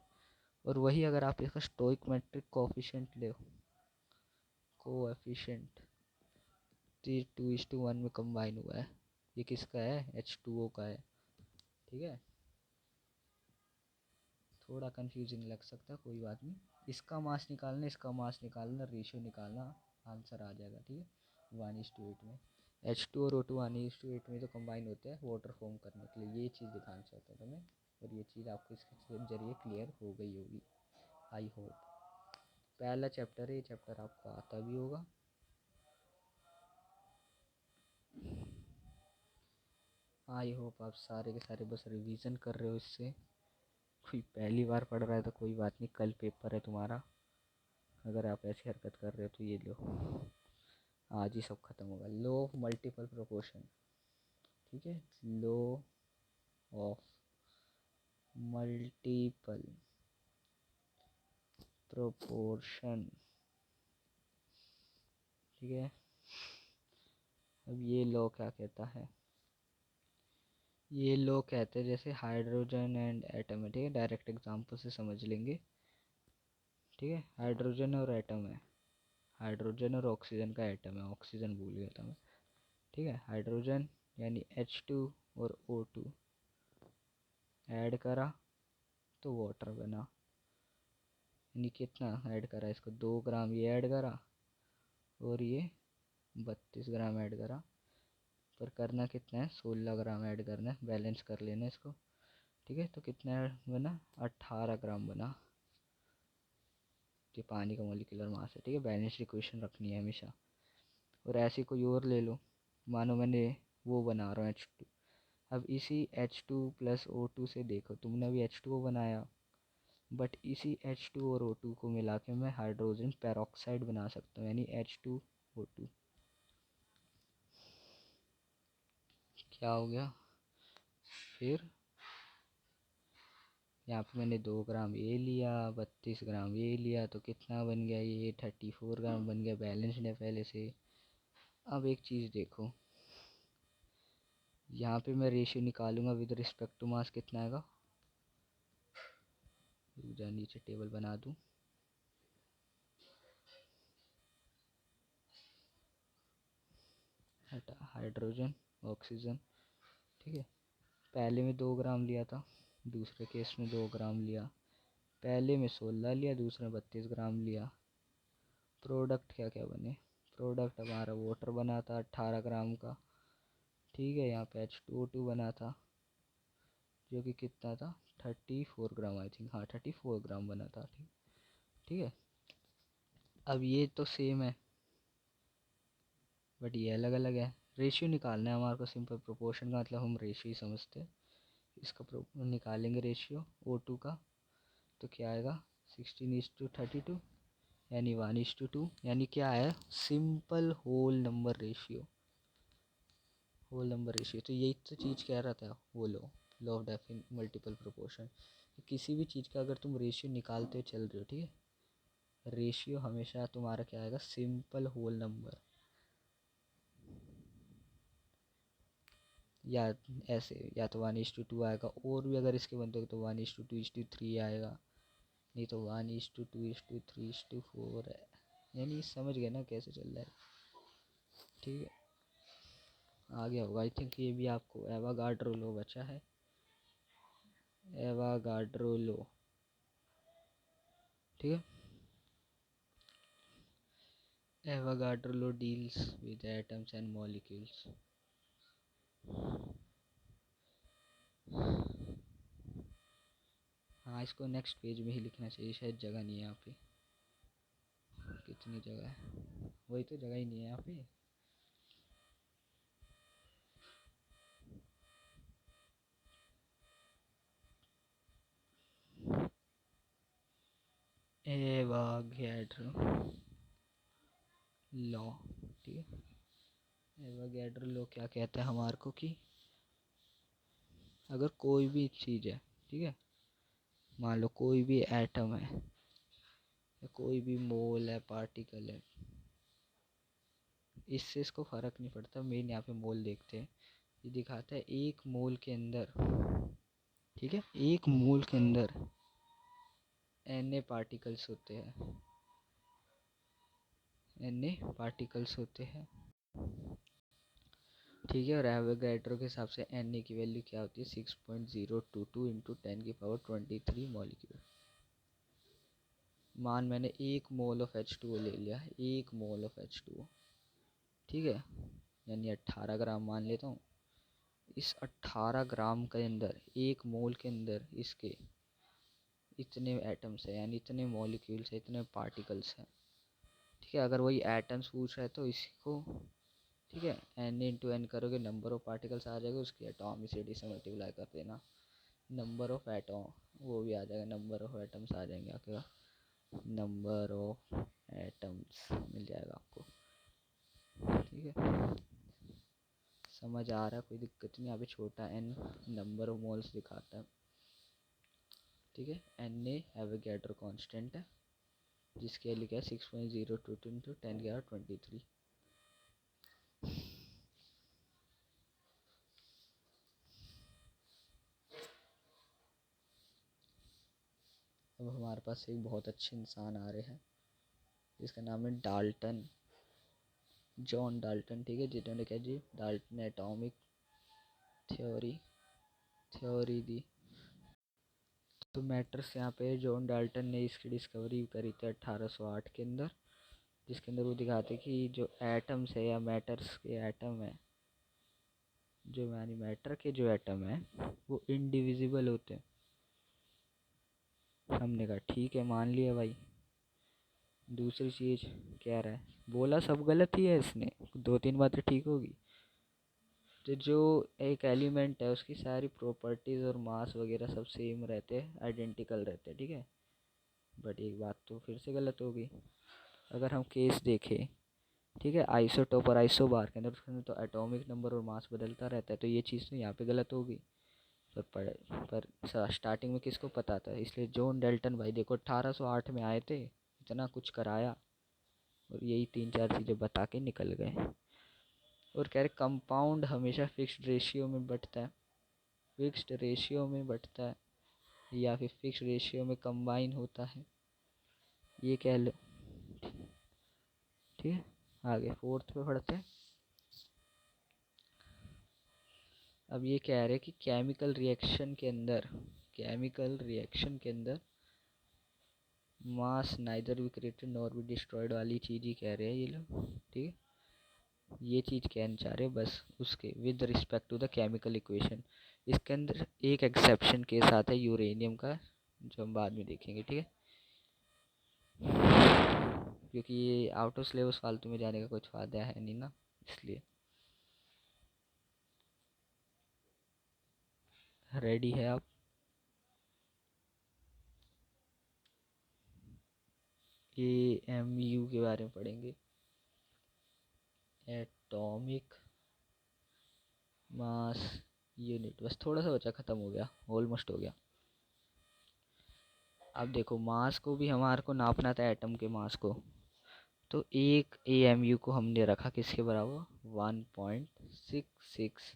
और वही अगर आप इसका स्टोइकोमेट्रिक कोएफिशिएंट ले, कोएफिशिएंट, तो ये 2:1 में कंबाइन हुआ है। ये किसका है, H2O का है, ठीक है। थोड़ा कंफ्यूजिंग लग सकता है, कोई बात नहीं। इसका मास निकालना, इसका मास निकालना, रेशियो निकालना, आंसर आ जाएगा, ठीक है। 1:8 में H2 और O2 1:8 में तो कंबाइन होते हैं वाटर फॉर्म करने के लिए। ये चीज़ दिखाना चाहता था मैं, और ये चीज़ आपको इसके जरिए क्लियर हो गई होगी, आई होप। पहला चैप्टर है, ये चैप्टर आपको आता भी होगा। आई होप आप सारे के सारे बस रिवीजन कर रहे हो इससे। कोई पहली बार पढ़ रहा है तो कोई बात नहीं, कल पेपर है तुम्हारा। अगर आप ऐसी हरकत कर रहे हो तो ये लो, आज ही सब खत्म होगा। लॉ ऑफ मल्टीपल प्रोपोर्शन, ठीक है, लॉ ऑफ मल्टीपल प्रोपोर्शन, ठीक है। अब ये लॉ क्या कहता है, ये लॉ कहते हैं जैसे हाइड्रोजन एंड एटम है, ठीक है। डायरेक्ट एग्जांपल से समझ लेंगे, ठीक है। हाइड्रोजन और एटम है, हाइड्रोजन और ऑक्सीजन का एटम है, ऑक्सीजन भूल गया था मैं, ठीक है। हाइड्रोजन यानी H2 और O2 ऐड करा तो वाटर बना, यानी कितना ऐड करा, इसको 2 ग्राम ये ऐड करा और ये 32 ग्राम ऐड करा, पर करना कितना है 16 ग्राम ऐड करना है, बैलेंस कर लेना इसको, ठीक है। तो कितना बना 18 ग्राम बना, ये पानी का मोलिकुलर मास है, ठीक है। बैलेंस इक्वेशन रखनी है हमेशा। और ऐसे कोई और ले लो, मानो मैंने वो बना रहा हूँ H2, अब इसी H2 प्लस O2 से देखो, तुमने अभी H2O बनाया, बट इसी H2 और O2 को मिला के मैं हाइड्रोजन पेरोक्साइड बना सकता हूँ, यानी H2O2। क्या हो गया फिर, यहाँ पे मैंने 2 ग्राम ये लिया, 32 ग्राम ये लिया, तो कितना बन गया, ये 34 ग्राम बन गया, बैलेंस्ड है पहले से। अब एक चीज़ देखो, यहाँ पे मैं रेशियो निकालूंगा विद रिस्पेक्ट टू मास, कितना आएगा, नीचे टेबल बना दूँ, हाइड्रोजन, ऑक्सीजन, ठीक है। पहले में 2 ग्राम लिया था, दूसरे केस में 2 ग्राम लिया, पहले में 16 लिया, दूसरे में 32 ग्राम लिया। प्रोडक्ट क्या क्या बने, प्रोडक्ट हमारा वाटर बना था 18 ग्राम का, ठीक है। यहाँ पे H2O2 बना था जो कि कितना था 34 ग्राम, आई थिंक, हाँ 34 ग्राम बना था, ठीक, ठीक है। अब ये तो सेम है बट ये अलग अलग है। रेशियो निकालना है हमारे को, सिंपल प्रोपोर्शन का मतलब हम रेशियो ही समझते हैं। इसका निकालेंगे रेशियो O2 का, तो क्या आएगा 16:32, यानी 1:2, यानी क्या है simple whole number ratio, whole number ratio. तो यही तो चीज़ कह रहा था वो law of definite multiple proportion. किसी भी चीज़ का अगर तुम रेशियो निकालते चल रहे हो, ठीक है, रेशियो हमेशा तुम्हारा क्या आएगा सिंपल होल नंबर, या ऐसे, या तो 1:2 आएगा, और भी अगर इसके बनते हो तो 1:2:3 आएगा, नहीं तो 1:2:3:4 है। यानी समझ गए ना कैसे चल रहा है, ठीक है। आ गया होगा आई थिंक, ये भी आपको एवागाड्रो लो बचा है, एवागाड्रो लो, ठीक है। Avogadro law deals with atoms and molecules. हाँ, इसको नेक्स्ट पेज में ही लिखना चाहिए, शायद जगह नहीं है यहाँ पे। कितनी जगह है, वही तो जगह ही नहीं है यहाँ पे। एवागैड्रो, लॉ, ठीक है। एवोगैड्रो लॉ क्या कहता है हमारे को कि अगर कोई भी चीज़ है, ठीक है, मान लो कोई भी एटम है या कोई भी मोल है, पार्टिकल है, इससे इसको फ़र्क नहीं पड़ता। मेन यहाँ पे मोल देखते हैं, ये दिखाता है एक मोल के अंदर, ठीक है, एक मोल के अंदर Na पार्टिकल्स होते हैं, Na पार्टिकल्स होते हैं, ठीक है। और एवोगैड्रो के हिसाब से Na की वैल्यू क्या होती है, 6.022 इंटू 10⁻23 मॉलिक्यूल। मान मैंने 1 मोल ऑफ H2O ले लिया, 1 मोल ऑफ H2O, ठीक है, यानी 18 ग्राम मान लेता हूँ। इस 18 ग्राम के अंदर, 1 मोल के अंदर इसके इतने एटम्स हैं, यानी इतने मॉलिक्यूल्स हैं, इतने पार्टिकल्स हैं, ठीक है। अगर वही एटम्स पूछ रहा है तो इसको, ठीक है, Na इंटू एन करोगे, नंबर ऑफ पार्टिकल्स आ जाएगा, उसकी एटॉमिसिटी से मल्टीप्लाई कर देना, नंबर ऑफ एटम वो भी आ जाएगा, नंबर ऑफ एटम्स आ जाएंगे आपके पास, नंबर ऑफ एटम्स मिल जाएगा आपको, ठीक है। समझ आ रहा है, कोई दिक्कत नहीं। अभी छोटा n नंबर ऑफ मोल्स दिखाता है, ठीक है। Na एवोगैड्रो कांस्टेंट है, जिसकी वैल्यू क्या है, 6.022 इंटू 10⁻23। अब हमारे पास एक बहुत अच्छे इंसान आ रहे हैं जिसका नाम है डाल्टन, जॉन डाल्टन, ठीक है, जिन्होंने क्या जी, डाल्टन ने एटॉमिक थ्योरी दी। तो मैटर्स यहाँ पे जॉन डाल्टन ने इसकी डिस्कवरी करी थी 1808 के अंदर, जिसके अंदर वो दिखाते कि जो एटम्स है या मैटर्स के एटम है, जो यानी मैटर के जो एटम है वो इनडिविजिबल होते हैं। हमने कहा ठीक है, मान लिया भाई। दूसरी चीज़ कह रहा है, बोला सब गलत ही है इसने, 2-3 बातें ठीक होगी। तो जो एक एलिमेंट है उसकी सारी प्रॉपर्टीज़ और मास वगैरह सब सेम रहते हैं, आइडेंटिकल रहते हैं, ठीक है। बट एक बात तो फिर से गलत होगी। अगर हम केस देखें, ठीक है, आइसोटोप और आइसोबार के अंदर, उसके अंदर तो एटॉमिक नंबर और मास बदलता रहता है, तो ये चीज़ तो यहाँ पे गलत होगी। पर स्टार्टिंग में किसको पता था, इसलिए जॉन डाल्टन भाई देखो 1808 में आए थे, इतना कुछ कराया और यही 3-4 चीज़ें बता के निकल गए। और कह रहे कंपाउंड हमेशा फिक्स्ड रेशियो में बढ़ता है, फिक्स्ड रेशियो में बढ़ता है या फिर फिक्स्ड रेशियो में कंबाइन होता है, ये कह लो, ठीक है। आगे 4th पे पढ़ते हैं। अब ये कह रहे कि केमिकल रिएक्शन के अंदर mass neither be created nor be destroyed वाली चीज़ ही कह रहे हैं ये लोग, ठीक है। ये चीज़ कहना चाह रहे हैं बस, उसके with respect to the chemical equation. इसके अंदर एक एक्सेप्शन के साथ है यूरेनियम का, जो हम बाद में देखेंगे, ठीक है, क्योंकि ये आउट ऑफ सिलेबस फालतू में जाने का कुछ फ़ायदा है नहीं ना, इसलिए। रेडी है आप? AMU के बारे में पढ़ेंगे, एटॉमिक मास यूनिट। बस थोड़ा सा बचा, ख़त्म हो गया, ऑलमोस्ट हो गया। अब देखो मास को भी हमारे को नापना था, एटम के मास को, तो एक AMU को हमने रखा किसके बराबर, 1.66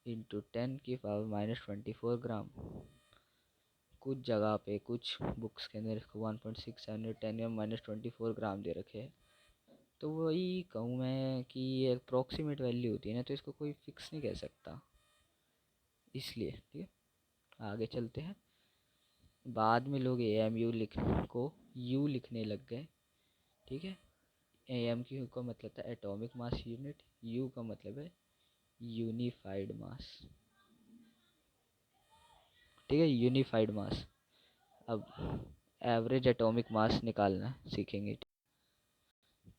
इंटू 10⁻24 ग्राम। कुछ जगह पे कुछ बुक्स के अंदर इसको 1.67 10⁻24 ग्राम दे रखे हैं। तो वही कहूँ मैं कि ये अप्रॉक्सीमेट वैल्यू होती है ना, तो इसको कोई फिक्स नहीं कह सकता, इसलिए, ठीक है। आगे चलते हैं। बाद में लोग AMU को U लिखने लग गए, ठीक है। AMU का मतलब था एटॉमिक मास यूनिट, U का मतलब है यूनिफाइड मास, ठीक है, यूनिफाइड मास। अब एवरेज एटॉमिक मास निकालना सीखेंगे।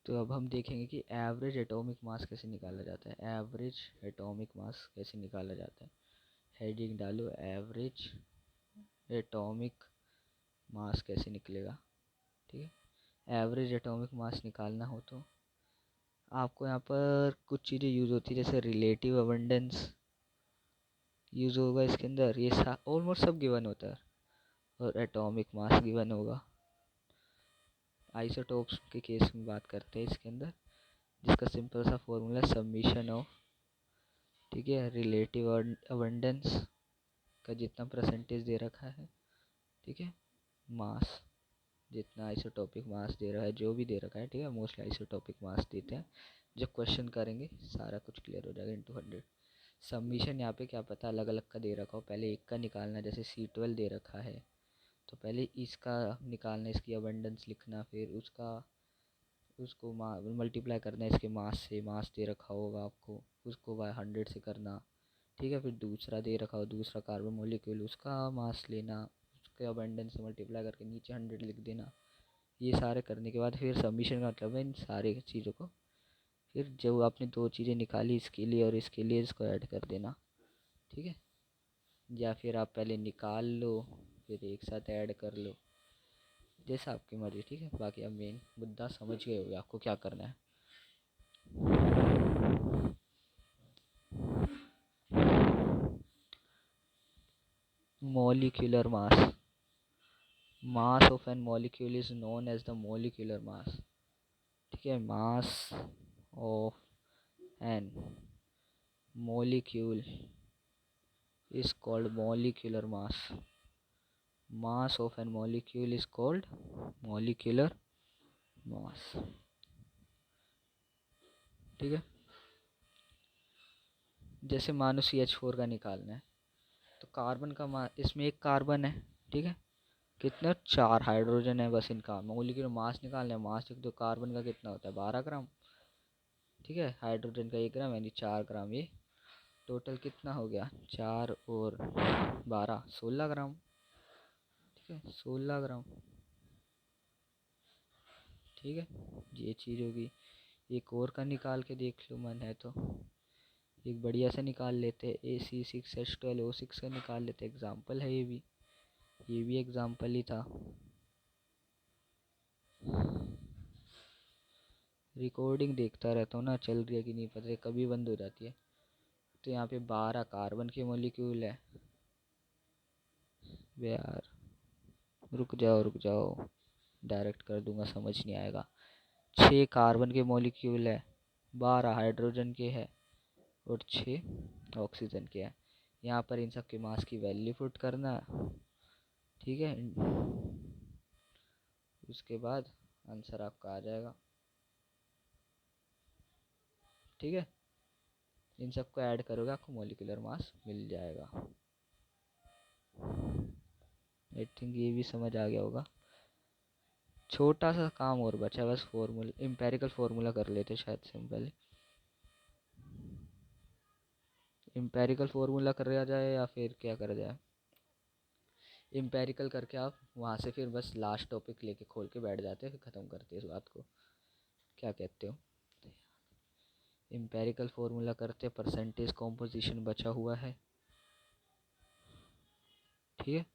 तो अब हम देखेंगे कि एवरेज एटॉमिक मास कैसे निकाला जाता है, एवरेज एटॉमिक मास कैसे निकाला जाता है। हेडिंग डालो, एवरेज एटॉमिक मास कैसे निकलेगा, ठीक है। एवरेज एटॉमिक मास निकालना हो तो आपको यहाँ पर कुछ चीज़ें यूज़ होती है, जैसे रिलेटिव अबंडेंस यूज़ होगा इसके अंदर, ये ऑलमोस्ट सब गिवन होता है। और एटॉमिक मास गिवन होगा। आइसोटोप्स के केस में बात करते हैं इसके अंदर, जिसका सिंपल सा फॉर्मूला समीशन ऑफ, ठीक है, रिलेटिव अबंडेंस का जितना परसेंटेज दे रखा है, ठीक है, मास, जितना आइसोटोपिक मास दे रहा है, जो भी दे रखा है, ठीक है, मोस्टली आइसोटोपिक मास देते हैं। जब क्वेश्चन करेंगे सारा कुछ क्लियर हो जाएगा। इंटू 100 सबमिशन, यहाँ पे क्या पता अलग अलग का दे रखा हो, पहले एक का निकालना, जैसे C12 दे रखा है तो पहले इसका निकालना, इसकी अबंडेंस लिखना, फिर उसको मल्टीप्लाई करना इसके मास से, मास दे रखा होगा आपको, उसको बाय 100 से करना, ठीक है, फिर दूसरा दे रखा हो, दूसरा कार्बन मोलिक्यूल, उसका मास लेना, उसके अबंडेंस से मल्टीप्लाई करके नीचे 100 लिख देना। ये सारे करने के बाद फिर सबमिशन का मतलब है इन सारे चीज़ों को, फिर जो आपने दो चीज़ें निकाली इसके लिए और इसके लिए, इसको ऐड कर देना, ठीक है। या फिर आप पहले निकाल लो फिर एक साथ ऐड कर लो, जैसा आपकी मर्जी, ठीक है। बाकी अब मेन मुद्दा समझ गए होगे आपको क्या करना है। Molecular mass of an molecule is known as the molecular mass, ठीक है। Mass of an molecule is called molecular mass of an molecule is called molecular mass, ठीक है। जैसे मानो CH4 का निकालना है तो कार्बन का इसमें एक कार्बन है, ठीक है, कितने 4 हाइड्रोजन है, बस इनका मोलिकुलर मास निकालना है। मास लिख दो, कार्बन का कितना होता है 12 ग्राम, ठीक है, हाइड्रोजन का 1 ग्राम, यानी 4 ग्राम। ये टोटल कितना हो गया, 4 और 12 16 ग्राम, ठीक है, 16 ग्राम, ठीक है। ये चीज़ होगी। एक और का निकाल के देख लो, मन है तो एक बढ़िया से निकाल लेते, AC6H12O6 का निकाल लेते, एग्जाम्पल है ये भी एग्जाम्पल ही था। रिकॉर्डिंग देखता रहता हूँ ना, चल रही है कि नहीं पता, कभी बंद हो जाती है। तो यहाँ पे 12 कार्बन के मॉलिक्यूल है। यार रुक जाओ, डायरेक्ट कर दूंगा, समझ नहीं आएगा। 6 कार्बन के मॉलिक्यूल है, 12 हाइड्रोजन के है और 6 ऑक्सीजन के है। यहाँ पर इन सब के मास की वैल्यू पुट करना, ठीक है, उसके बाद आंसर आपका आ जाएगा, ठीक है। इन सबको ऐड करोगे आपको मॉलिक्यूलर मास मिल जाएगा। आई थिंक ये भी समझ आ गया होगा। छोटा सा काम और बचा, बस फॉर्मूला, एम्पेरिकल फार्मूला कर लेते शायद सिंपल। एम्पेरिकल फार्मूला कर जाए या फिर क्या करा जाए, एम्पेरिकल करके आप वहाँ से फिर बस लास्ट टॉपिक लेके खोल के बैठ जाते, फिर ख़त्म करते इस बात को, क्या कहते हो। एम्पेरिकल फार्मूला करते, परसेंटेज कॉम्पोजिशन बचा हुआ है, ठीक है।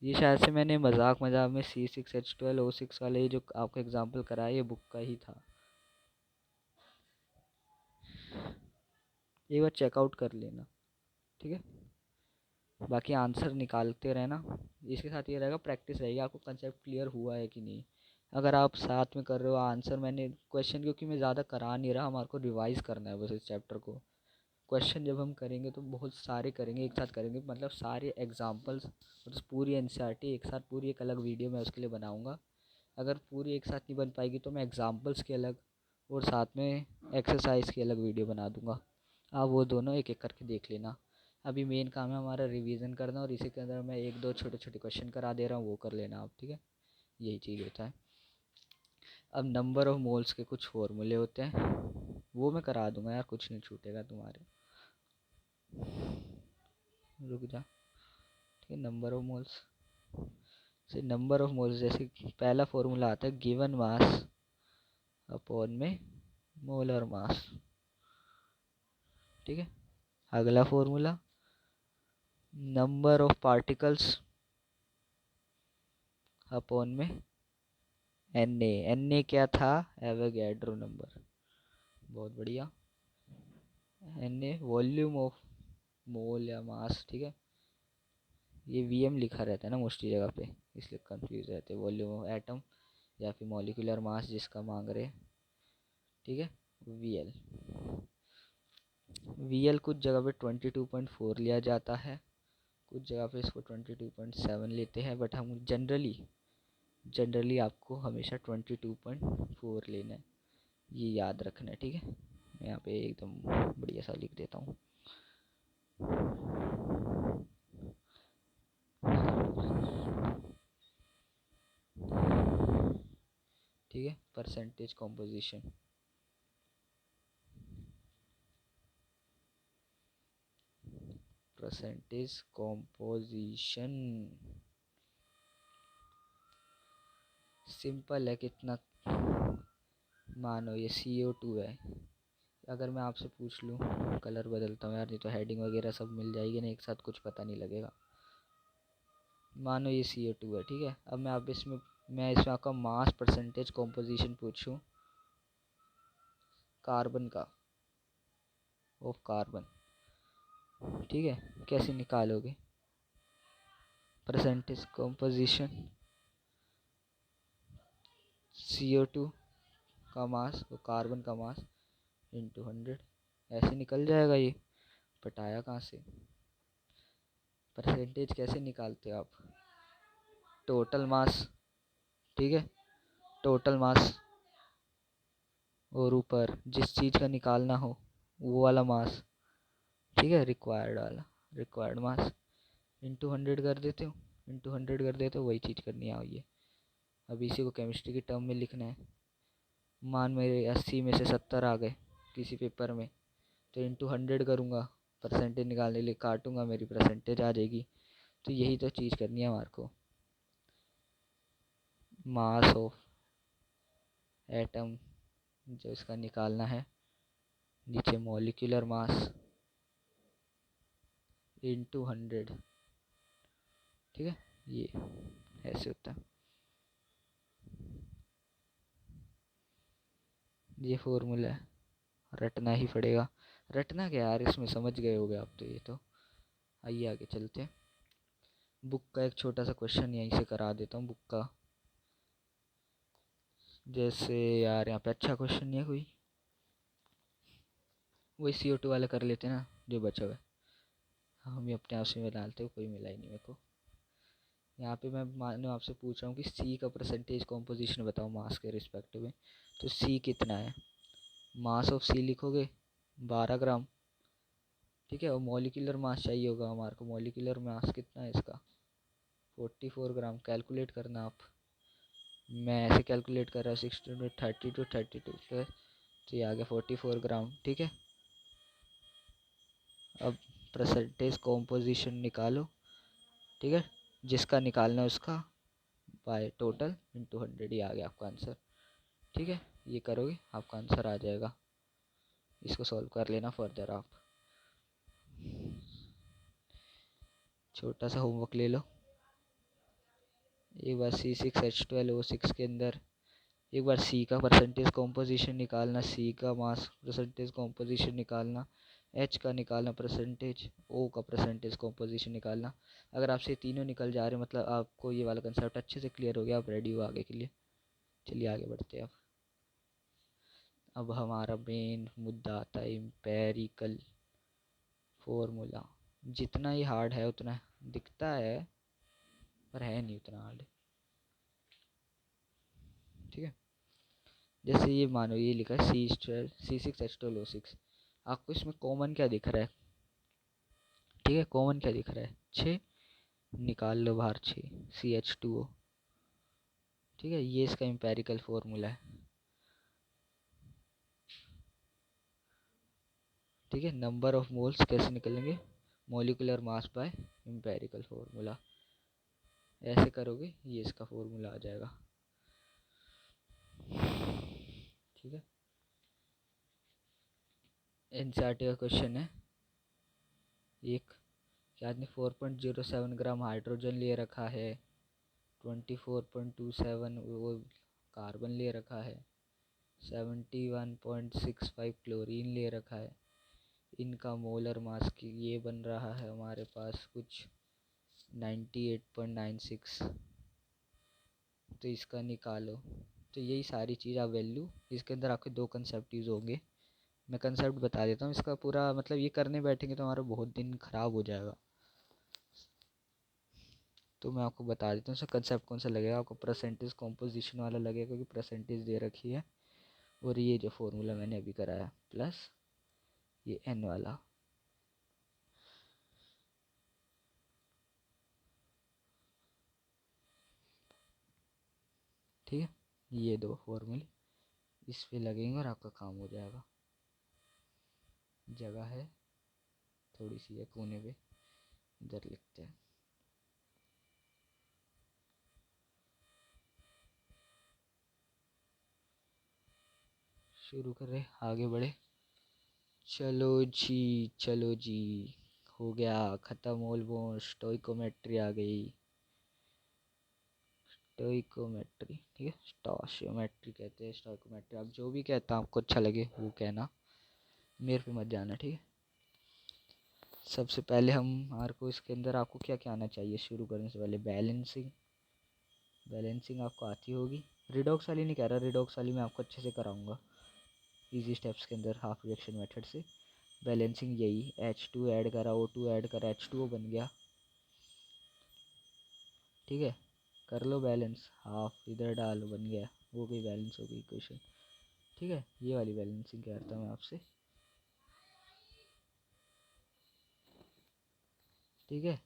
ये शायद से मैंने मजाक में C6H12O6 वाले जो आपको एग्जांपल कराया, ये बुक का ही था, एक बार चेकआउट कर लेना, ठीक है। बाकी आंसर निकालते रहना, इसके साथ ये रहेगा, प्रैक्टिस रहेगी, आपको कंसेप्ट क्लियर हुआ है कि नहीं। अगर आप साथ में कर रहे हो आंसर, मैंने क्वेश्चन क्योंकि मैं ज़्यादा करा नहीं रहा, हमारे को रिवाइज करना है बस इस चैप्टर को। क्वेश्चन जब हम करेंगे तो बहुत सारे करेंगे, एक साथ करेंगे, मतलब सारे एग्जांपल्स और पूरी NCERT एक साथ, पूरी एक अलग वीडियो मैं उसके लिए बनाऊंगा। अगर पूरी एक साथ नहीं बन पाएगी तो मैं एग्जांपल्स के अलग और साथ में एक्सरसाइज की अलग वीडियो बना दूंगा, आप वो दोनों एक एक करके देख लेना। अभी मेन काम है हमारा रिवीजन करना, और इसी के अंदर मैं एक दो छोटे छोटे क्वेश्चन करा दे रहा हूँ, वो कर लेना आप, ठीक है। यही चीज़ होता है। अब नंबर ऑफ मोल्स के कुछ फॉर्मूले होते हैं, वो मैं करा दूंगा यार, कुछ नहीं छूटेगा तुम्हारे, रुक जा, ठीक है। नंबर ऑफ मोल्स जैसे पहला फॉर्मूला आता है गिवन मास अपॉन में मोलर मास, ठीक है। अगला formula number of particles upon में Na क्या था? Avogadro number. बहुत बढ़िया। Na वॉल्यूम ऑफ मोल या मास, ठीक है। ये Vm लिखा रहता है ना मोस्टली जगह पे, इसलिए कंफ्यूज रहते हैं। वॉल्यूम ऑफ एटम या फिर मॉलिक्यूलर मास जिसका मांग रहे, ठीक है। Vl। Vl कुछ जगह पे 22.4 लिया जाता है, कुछ जगह पे इसको 22.7 लेते हैं, बट हम जनरली आपको हमेशा 22.4 लेना है, ये याद रखना है, ठीक है। मैं यहाँ पे एकदम बढ़िया सा लिख देता हूँ। ठीक है, percentage composition. Percentage composition simple है। कितना, मानो ये CO2 है। अगर मैं आपसे पूछ लूँ, कलर बदलता हूँ यार, नहीं तो हेडिंग वगैरह सब मिल जाएगी ना एक साथ, कुछ पता नहीं लगेगा। मानो ये CO2 है, ठीक है। अब मैं इसमें आपका मास परसेंटेज कॉम्पोजिशन पूछूं कार्बन का, ऑफ कार्बन, ठीक है, कैसे निकालोगे? परसेंटेज कॉम्पोजिशन CO2 का मास और कार्बन का मास इंटू 100, ऐसे निकल जाएगा ये। पटाया कहाँ से? परसेंटेज कैसे निकालते हो आप? टोटल मास, ठीक है, टोटल मास, और ऊपर जिस चीज़ का निकालना हो वो वाला मास, ठीक है, रिक्वायर्ड वाला, रिक्वायर्ड मास इंटू 100 कर देते हो, वही चीज़ करनी है ये। अब इसी को केमिस्ट्री की टर्म में लिखना है। मान मेरे 80 में से 70 आ गए किसी पेपर में, तो इंटू 100 करूँगा, परसेंटेज निकालने के लिए काटूंगा, मेरी परसेंटेज आ जाएगी। तो यही तो चीज़ करनी है हमारे को। मास ऑफ एटम जो इसका निकालना है, नीचे मॉलिक्यूलर मास इंटू 100, ठीक है, ये ऐसे होता है। ये फॉर्मूला है, रटना ही पड़ेगा। रटना क्या यार, इसमें समझ गए होगे आप तो। ये तो आइए आगे चलते हैं। बुक का एक छोटा सा क्वेश्चन यहीं से करा देता हूँ बुक का। जैसे यार यहाँ पे अच्छा क्वेश्चन नहीं है कोई, वही CO2 वाला कर लेते हैं ना जो बचा हुआ है। हम ही अपने आप से में डालते हो, कोई मिला ही नहीं मेरे को। यहाँ पे मैं मानो आपसे पूछ रहा हूँ कि C का परसेंटेज कॉम्पोजिशन बताओ मास के रिस्पेक्ट में। तो C कितना है? मास ऑफ C लिखोगे 12 ग्राम, ठीक है। और मॉलिक्यूलर मास चाहिए होगा हमारे को। मॉलिक्यूलर मास कितना है इसका? 44 ग्राम। कैलकुलेट करना आप, मैं ऐसे कैलकुलेट कर रहा हूँ 62 तो ये आ गया 44 ग्राम, ठीक है। अब परसेंटेज कॉम्पोजिशन निकालो, ठीक है, जिसका निकालना है उसका बाय टोटल इंटू 100, ही आ गया आपका आंसर, ठीक है। ये करोगे आपका आंसर आ जाएगा। इसको सॉल्व कर लेना फर्दर आप। छोटा सा होमवर्क ले लो एक बार। C6H12O6 के अंदर एक बार C का परसेंटेज कॉम्पोजिशन निकालना, C का मास परसेंटेज कॉम्पोजिशन निकालना, H का निकालना परसेंटेज, O का परसेंटेज कॉम्पोजिशन निकालना। अगर आपसे तीनों निकल जा रहे हैं मतलब आपको ये वाला कंसेप्ट अच्छे से क्लियर हो गया, आप रेडी हो आगे के लिए। चलिए आगे बढ़ते हैं। अब हमारा मेन मुद्दा आता है एम्पेरिकल फॉर्मूला। जितना ही हार्ड है उतना दिखता है, पर है नहीं उतना हार्ड, ठीक है। जैसे ये मानो ये लिखा है C6H12O6, आपको इसमें कॉमन क्या दिख रहा है? ठीक है, कॉमन क्या दिख रहा है? 6, निकाल लो बाहर 6 CH2O, ठीक है। ये इसका एम्पेरिकल फॉर्मूला है, ठीक है। नंबर ऑफ मोल्स कैसे निकलेंगे? Molecular mass by empirical formula. ऐसे करोगे ये इसका फॉर्मूला आ जाएगा, ठीक है। एनसीईआरटी का क्वेश्चन है एक कि आदमी 4.07 ग्राम हाइड्रोजन ले रखा है, 24.27 वो कार्बन ले रखा है, 71.65 क्लोरीन ले रखा है। इनका मोलर मास की ये बन रहा है हमारे पास कुछ 98.96। तो इसका निकालो। तो यही सारी चीज़ आप वैल्यू, इसके अंदर आपके दो कंसेप्ट यूज़ होंगे। मैं कंसेप्ट बता देता हूँ इसका पूरा, मतलब ये करने बैठेंगे तो हमारा बहुत दिन ख़राब हो जाएगा। तो मैं आपको बता देता हूँ इसका कंसेप्ट कौन सा लगेगा आपको। परसेंटेज कॉम्पोजिशन वाला लगेगा क्योंकि परसेंटेज दे रखी है, और ये जो फॉर्मूला मैंने अभी कराया प्लस ये n वाला। ठीक है, ये दो फॉर्मूले इस पे लगेंगे और आपका काम हो जाएगा। जगह है थोड़ी सी है कोने पे, इधर लिखते हैं। शुरू करें, आगे बढ़े। चलो जी, हो गया ख़त्म ऑलमोस्ट। स्टोइकोमेट्री आ गई, स्टोइकोमेट्री, ठीक है, स्टोशियोमेट्री कहते हैं, स्टोइकोमेट्री, आप जो भी कहता आपको अच्छा लगे वो कहना, मेरे पे मत जाना, ठीक है। सबसे पहले हम हमारे को इसके अंदर आपको क्या क्या आना चाहिए शुरू करने से पहले। बैलेंसिंग, बैलेंसिंग आपको आती होगी। रिडॉक्स वाली नहीं कह रहा, रिडॉक्स वाली मैं आपको अच्छे से कराऊंगा इजी स्टेप्स के अंदर हाफ रिएक्शन मेथड से। बैलेंसिंग यही, H2 ऐड करा, O2 ऐड करा, H2O बन गया, ठीक है। कर लो बैलेंस, हाफ इधर डालो, बन गया, वो भी बैलेंस हो गई इक्वेशन, ठीक है। ये वाली बैलेंसिंग करता हूँ मैं आपसे, ठीक है।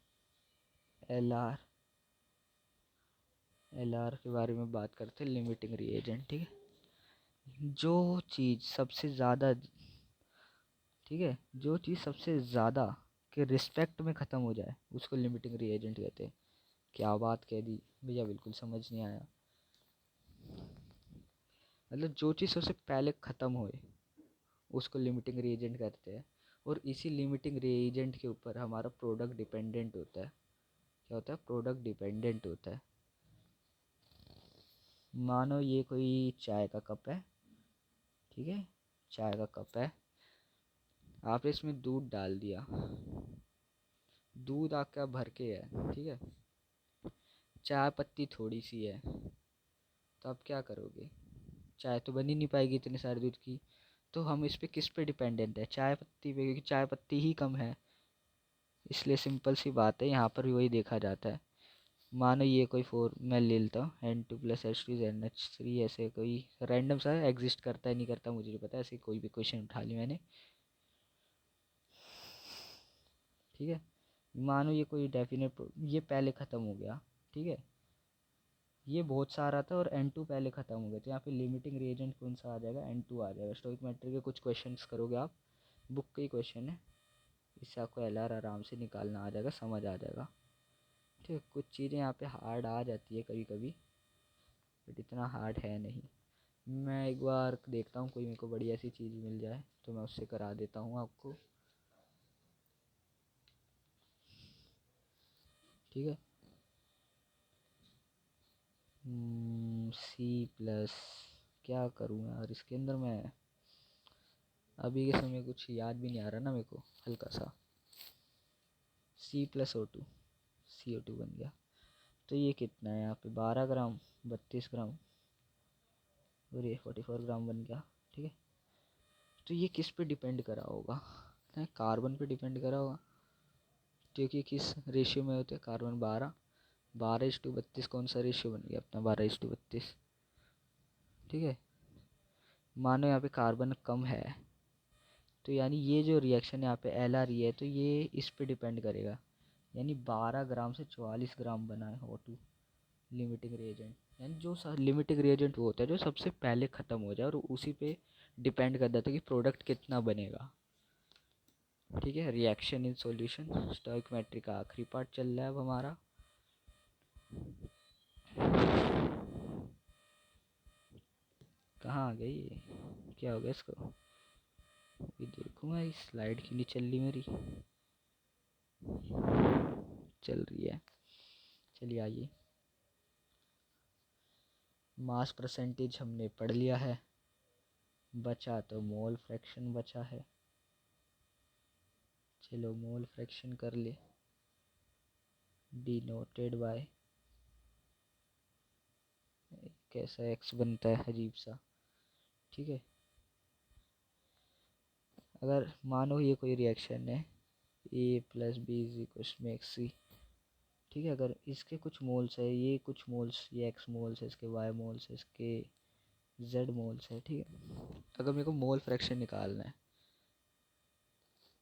एल आर, एल आर के बारे में बात करते हैं, लिमिटिंग रिएजेंट, ठीक है। जो चीज़ सबसे ज़्यादा, ठीक है, जो चीज़ सबसे ज़्यादा के रिस्पेक्ट में ख़त्म हो जाए उसको लिमिटिंग रिएजेंट कहते हैं। क्या बात कह दी भैया, बिल्कुल समझ नहीं आया। मतलब जो चीज़ सबसे पहले ख़त्म होए उसको लिमिटिंग रिएजेंट कहते हैं। और इसी लिमिटिंग रिएजेंट के ऊपर हमारा प्रोडक्ट डिपेंडेंट होता है। क्या होता है, प्रोडक्ट डिपेंडेंट होता है। मानो ये कोई चाय का कप है, ठीक है, चाय का कप है, आपने इसमें दूध डाल दिया, दूध आपका भर के है, ठीक है, चाय पत्ती थोड़ी सी है, तो आप क्या करोगे, चाय तो बन ही नहीं पाएगी इतने सारे दूध की। तो हम इस पे किस पे डिपेंडेंट है, चाय पत्ती पे, क्योंकि चाय पत्ती ही कम है, इसलिए सिंपल सी बात है, यहाँ पर भी वही देखा जाता है। मानो ये कोई फोर मैं ले लेता हूँ, N2+H2NH3, ऐसे कोई रैंडम सा एग्जिस्ट करता है नहीं करता मुझे नहीं पता, ऐसे कोई भी क्वेश्चन उठा ली मैंने, ठीक है। मानो ये कोई डेफिनेट, ये पहले ख़त्म हो गया, ठीक है, ये बहुत सारा था और N2 पहले ख़त्म हो गया, तो यहाँ पे लिमिटिंग रिएजेंट कौन सा आ जाएगा, N2 आ जाएगा। स्टोइकोमेट्री के कुछ क्वेश्चंस करोगे आप, बुक के ही क्वेश्चन है, इससे आपको एलआर आराम से निकालना आ जाएगा, समझ आ जाएगा, ठीक है। कुछ चीज़ें यहाँ पे हार्ड आ जाती है कभी कभी, बट इतना हार्ड है नहीं। मैं एक बार देखता हूँ कोई मेरे को बड़ी ऐसी चीज़ मिल जाए तो मैं उससे करा देता हूँ आपको, ठीक है। C+, क्या करूँ यार इसके अंदर मैं, अभी के समय कुछ याद भी नहीं आ रहा ना मेरे को, हल्का सा C+O2, CO2 बन गया। तो ये कितना है यहाँ पे, 12 ग्राम, 32 ग्राम, और ये 44 ग्राम बन गया, ठीक है। तो ये किस पे डिपेंड करा होगा, कार्बन पे डिपेंड करा होगा, क्योंकि किस रेशियो में होते हैं, कार्बन 12, 12:32, कौन सा रेशियो बन गया अपना, 12:32, ठीक है। मानो यहाँ पे कार्बन कम है, तो यानी ये जो रिएक्शन यहाँ पे एल आ रही है तो ये इस पे डिपेंड करेगा, यानी 12 ग्राम से 44 ग्राम बना है O2 लिमिटिंग रिएजेंट। यानी जो लिमिटिंग रिएजेंट वो होता है जो सबसे पहले ख़त्म हो जाए और उसी पे डिपेंड कर देता है कि प्रोडक्ट कितना बनेगा, ठीक है। रिएक्शन इन सॉल्यूशन, स्टोइकोमेट्री का आखिरी पार्ट चल रहा है अब हमारा। कहाँ आ गई ये, क्या हो गया इसको, ये देखूँगा, इस स्लाइड की नहीं चल रही मेरी, चल रही है, चलिए आइए। मास परसेंटेज हमने पढ़ लिया है, बचा तो मोल फ्रैक्शन बचा है। चलो मोल फ्रैक्शन कर ले, डिनोटेड बाय, कैसा एक्स बनता है अजीब सा। ठीक है, अगर मानो ये कोई रिएक्शन है ए प्लस बी इज इक्वल में एक्स सी, ठीक है, अगर इसके कुछ मोल्स है, ये कुछ मोल्स, ये एक्स मोल्स है, इसके वाई मोल्स है, इसके जेड मोल्स है, ठीक है। अगर मेरे को मोल फ्रैक्शन निकालना है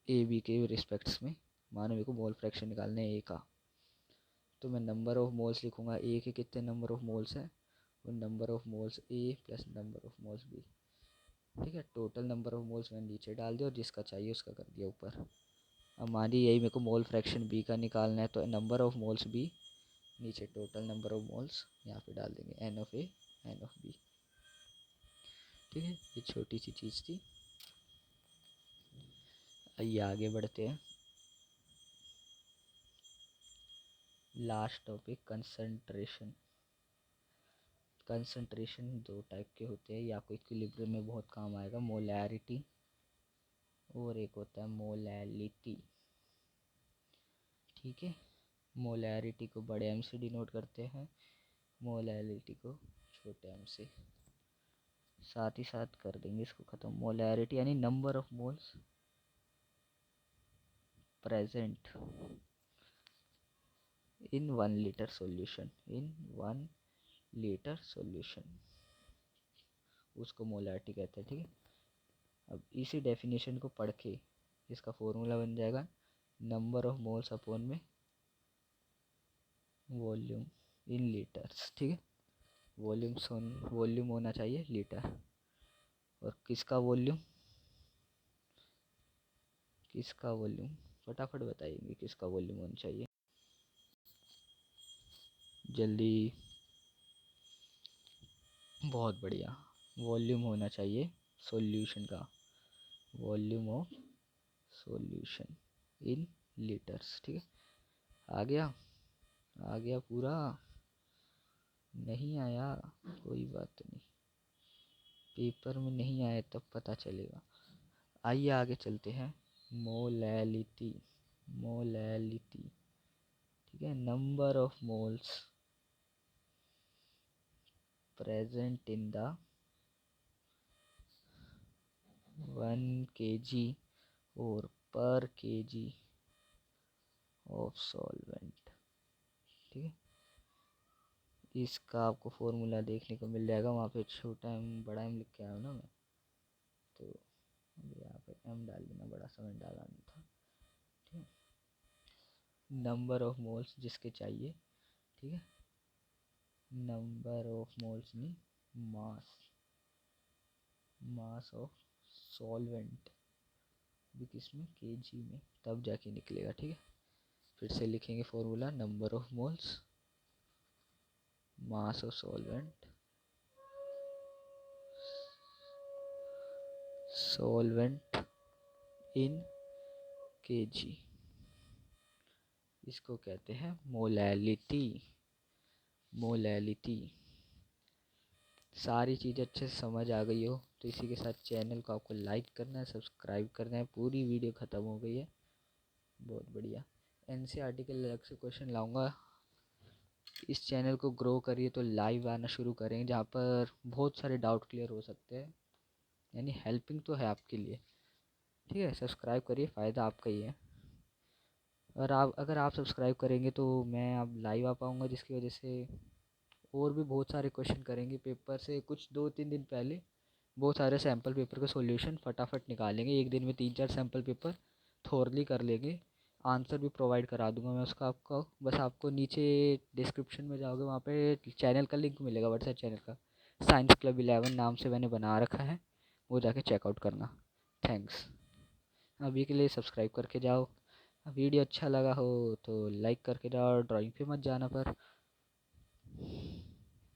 ए बी के रिस्पेक्ट्स में, मानो मेरे को मोल फ्रैक्शन निकालना है ए का, तो मैं नंबर ऑफ मोल्स लिखूंगा, ए के कितने नंबर ऑफ मोल्स हैं, वो number of moles A plus number of moles B, ठीक है। टोटल नंबर ऑफ मोल्स मैंने नीचे डाल दिया और जिसका चाहिए उसका कर दिया ऊपर। अब मान ली यही मेरे को मोल फ्रैक्शन बी का निकालना है, तो नंबर ऑफ मोल्स बी, नीचे टोटल नंबर ऑफ मोल्स, यहाँ पे डाल देंगे n of A n of B, ठीक है। ये छोटी सी चीज़ थी। आइए आगे बढ़ते हैं। Last topic, concentration. कंसंट्रेशन दो टाइप के होते हैं, या कोई इक्विलिब्रियम में बहुत काम आएगा, मोलैरिटी, और एक होता है मोलैलिटी, ठीक है। मोलैरिटी को बड़े एम से डिनोट करते हैं, मोलैलिटी को छोटे एम से। साथ ही साथ कर देंगे इसको ख़त्म। मोलैरिटी यानी number of moles present in 1 litre solution, in 1 litre solution, उसको मोलैरिटी कहते हैं, ठीक है। अब इसी डेफिनेशन को पढ़ के इसका फॉर्मूला बन जाएगा नंबर ऑफ मोल्स अपॉन में वॉल्यूम इन लीटर्स, ठीक है। वॉल्यूम होना चाहिए लीटर, और किसका वॉल्यूम, किसका वॉल्यूम, फटाफट बताइए किसका वॉल्यूम होना चाहिए जल्दी। बहुत बढ़िया, वॉल्यूम होना चाहिए सॉल्यूशन का, volume of solution in litres, ठीक है। आ गया पूरा, नहीं आया कोई बात नहीं, पेपर में नहीं आया तब पता चलेगा। आइए आगे चलते हैं। मोलैलिटी, मोलैलिटी, ठीक है। Number of moles present in the 1 kg और पर kg ऑफ सॉल्वेंट, ठीक है। इसका आपको फॉर्मूला देखने को मिल जाएगा, वहाँ पे छोटा एम बड़ा एम लिख के आया हूँ ना मैं, तो यहाँ पे एम डाल देना, बड़ा सा एम डालना था, ठीक है। नंबर ऑफ मोल्स जिसके चाहिए, ठीक है, नंबर ऑफ मोल्स नहीं, मास, मास ऑफ सॉल्वेंट भी किसमें, केजी में, तब जाके निकलेगा, ठीक है। फिर से लिखेंगे formula, number of moles mass of solvent, solvent in KG, इसको कहते हैं मोलैलिटी, मोलैलिटी। सारी चीज़ अच्छे से समझ आ गई हो तो इसी के साथ चैनल को आपको लाइक करना है, सब्सक्राइब करना है। पूरी वीडियो ख़त्म हो गई है, बहुत बढ़िया। एनसीईआरटी के अलग से क्वेश्चन लाऊंगा। इस चैनल को ग्रो करिए तो लाइव आना शुरू करेंगे, जहाँ पर बहुत सारे डाउट क्लियर हो सकते हैं, यानी हेल्पिंग तो है आपके लिए, ठीक है। सब्सक्राइब करिए, फ़ायदा आपका ही है। और अगर आप सब्सक्राइब करेंगे तो मैं अब लाइव आ पाऊँगा, जिसकी वजह से और भी बहुत सारे क्वेश्चन करेंगे पेपर से। कुछ 2-3 दिन पहले बहुत सारे सैम्पल पेपर का सॉल्यूशन फटाफट निकालेंगे, एक दिन में 3-4 सैम्पल पेपर थोरली कर लेंगे, आंसर भी प्रोवाइड करा दूंगा मैं उसका आपको। बस आपको नीचे डिस्क्रिप्शन में जाओगे, वहाँ पे चैनल का लिंक मिलेगा, व्हाट्सएप चैनल का, साइंस क्लब 11 नाम से मैंने बना रखा है, वो जाके चेकआउट करना। थैंक्स, अभी के लिए सब्सक्राइब करके जाओ। वीडियो अच्छा लगा हो तो लाइक करके जाओ, ड्राइंग पे मत जाना पर।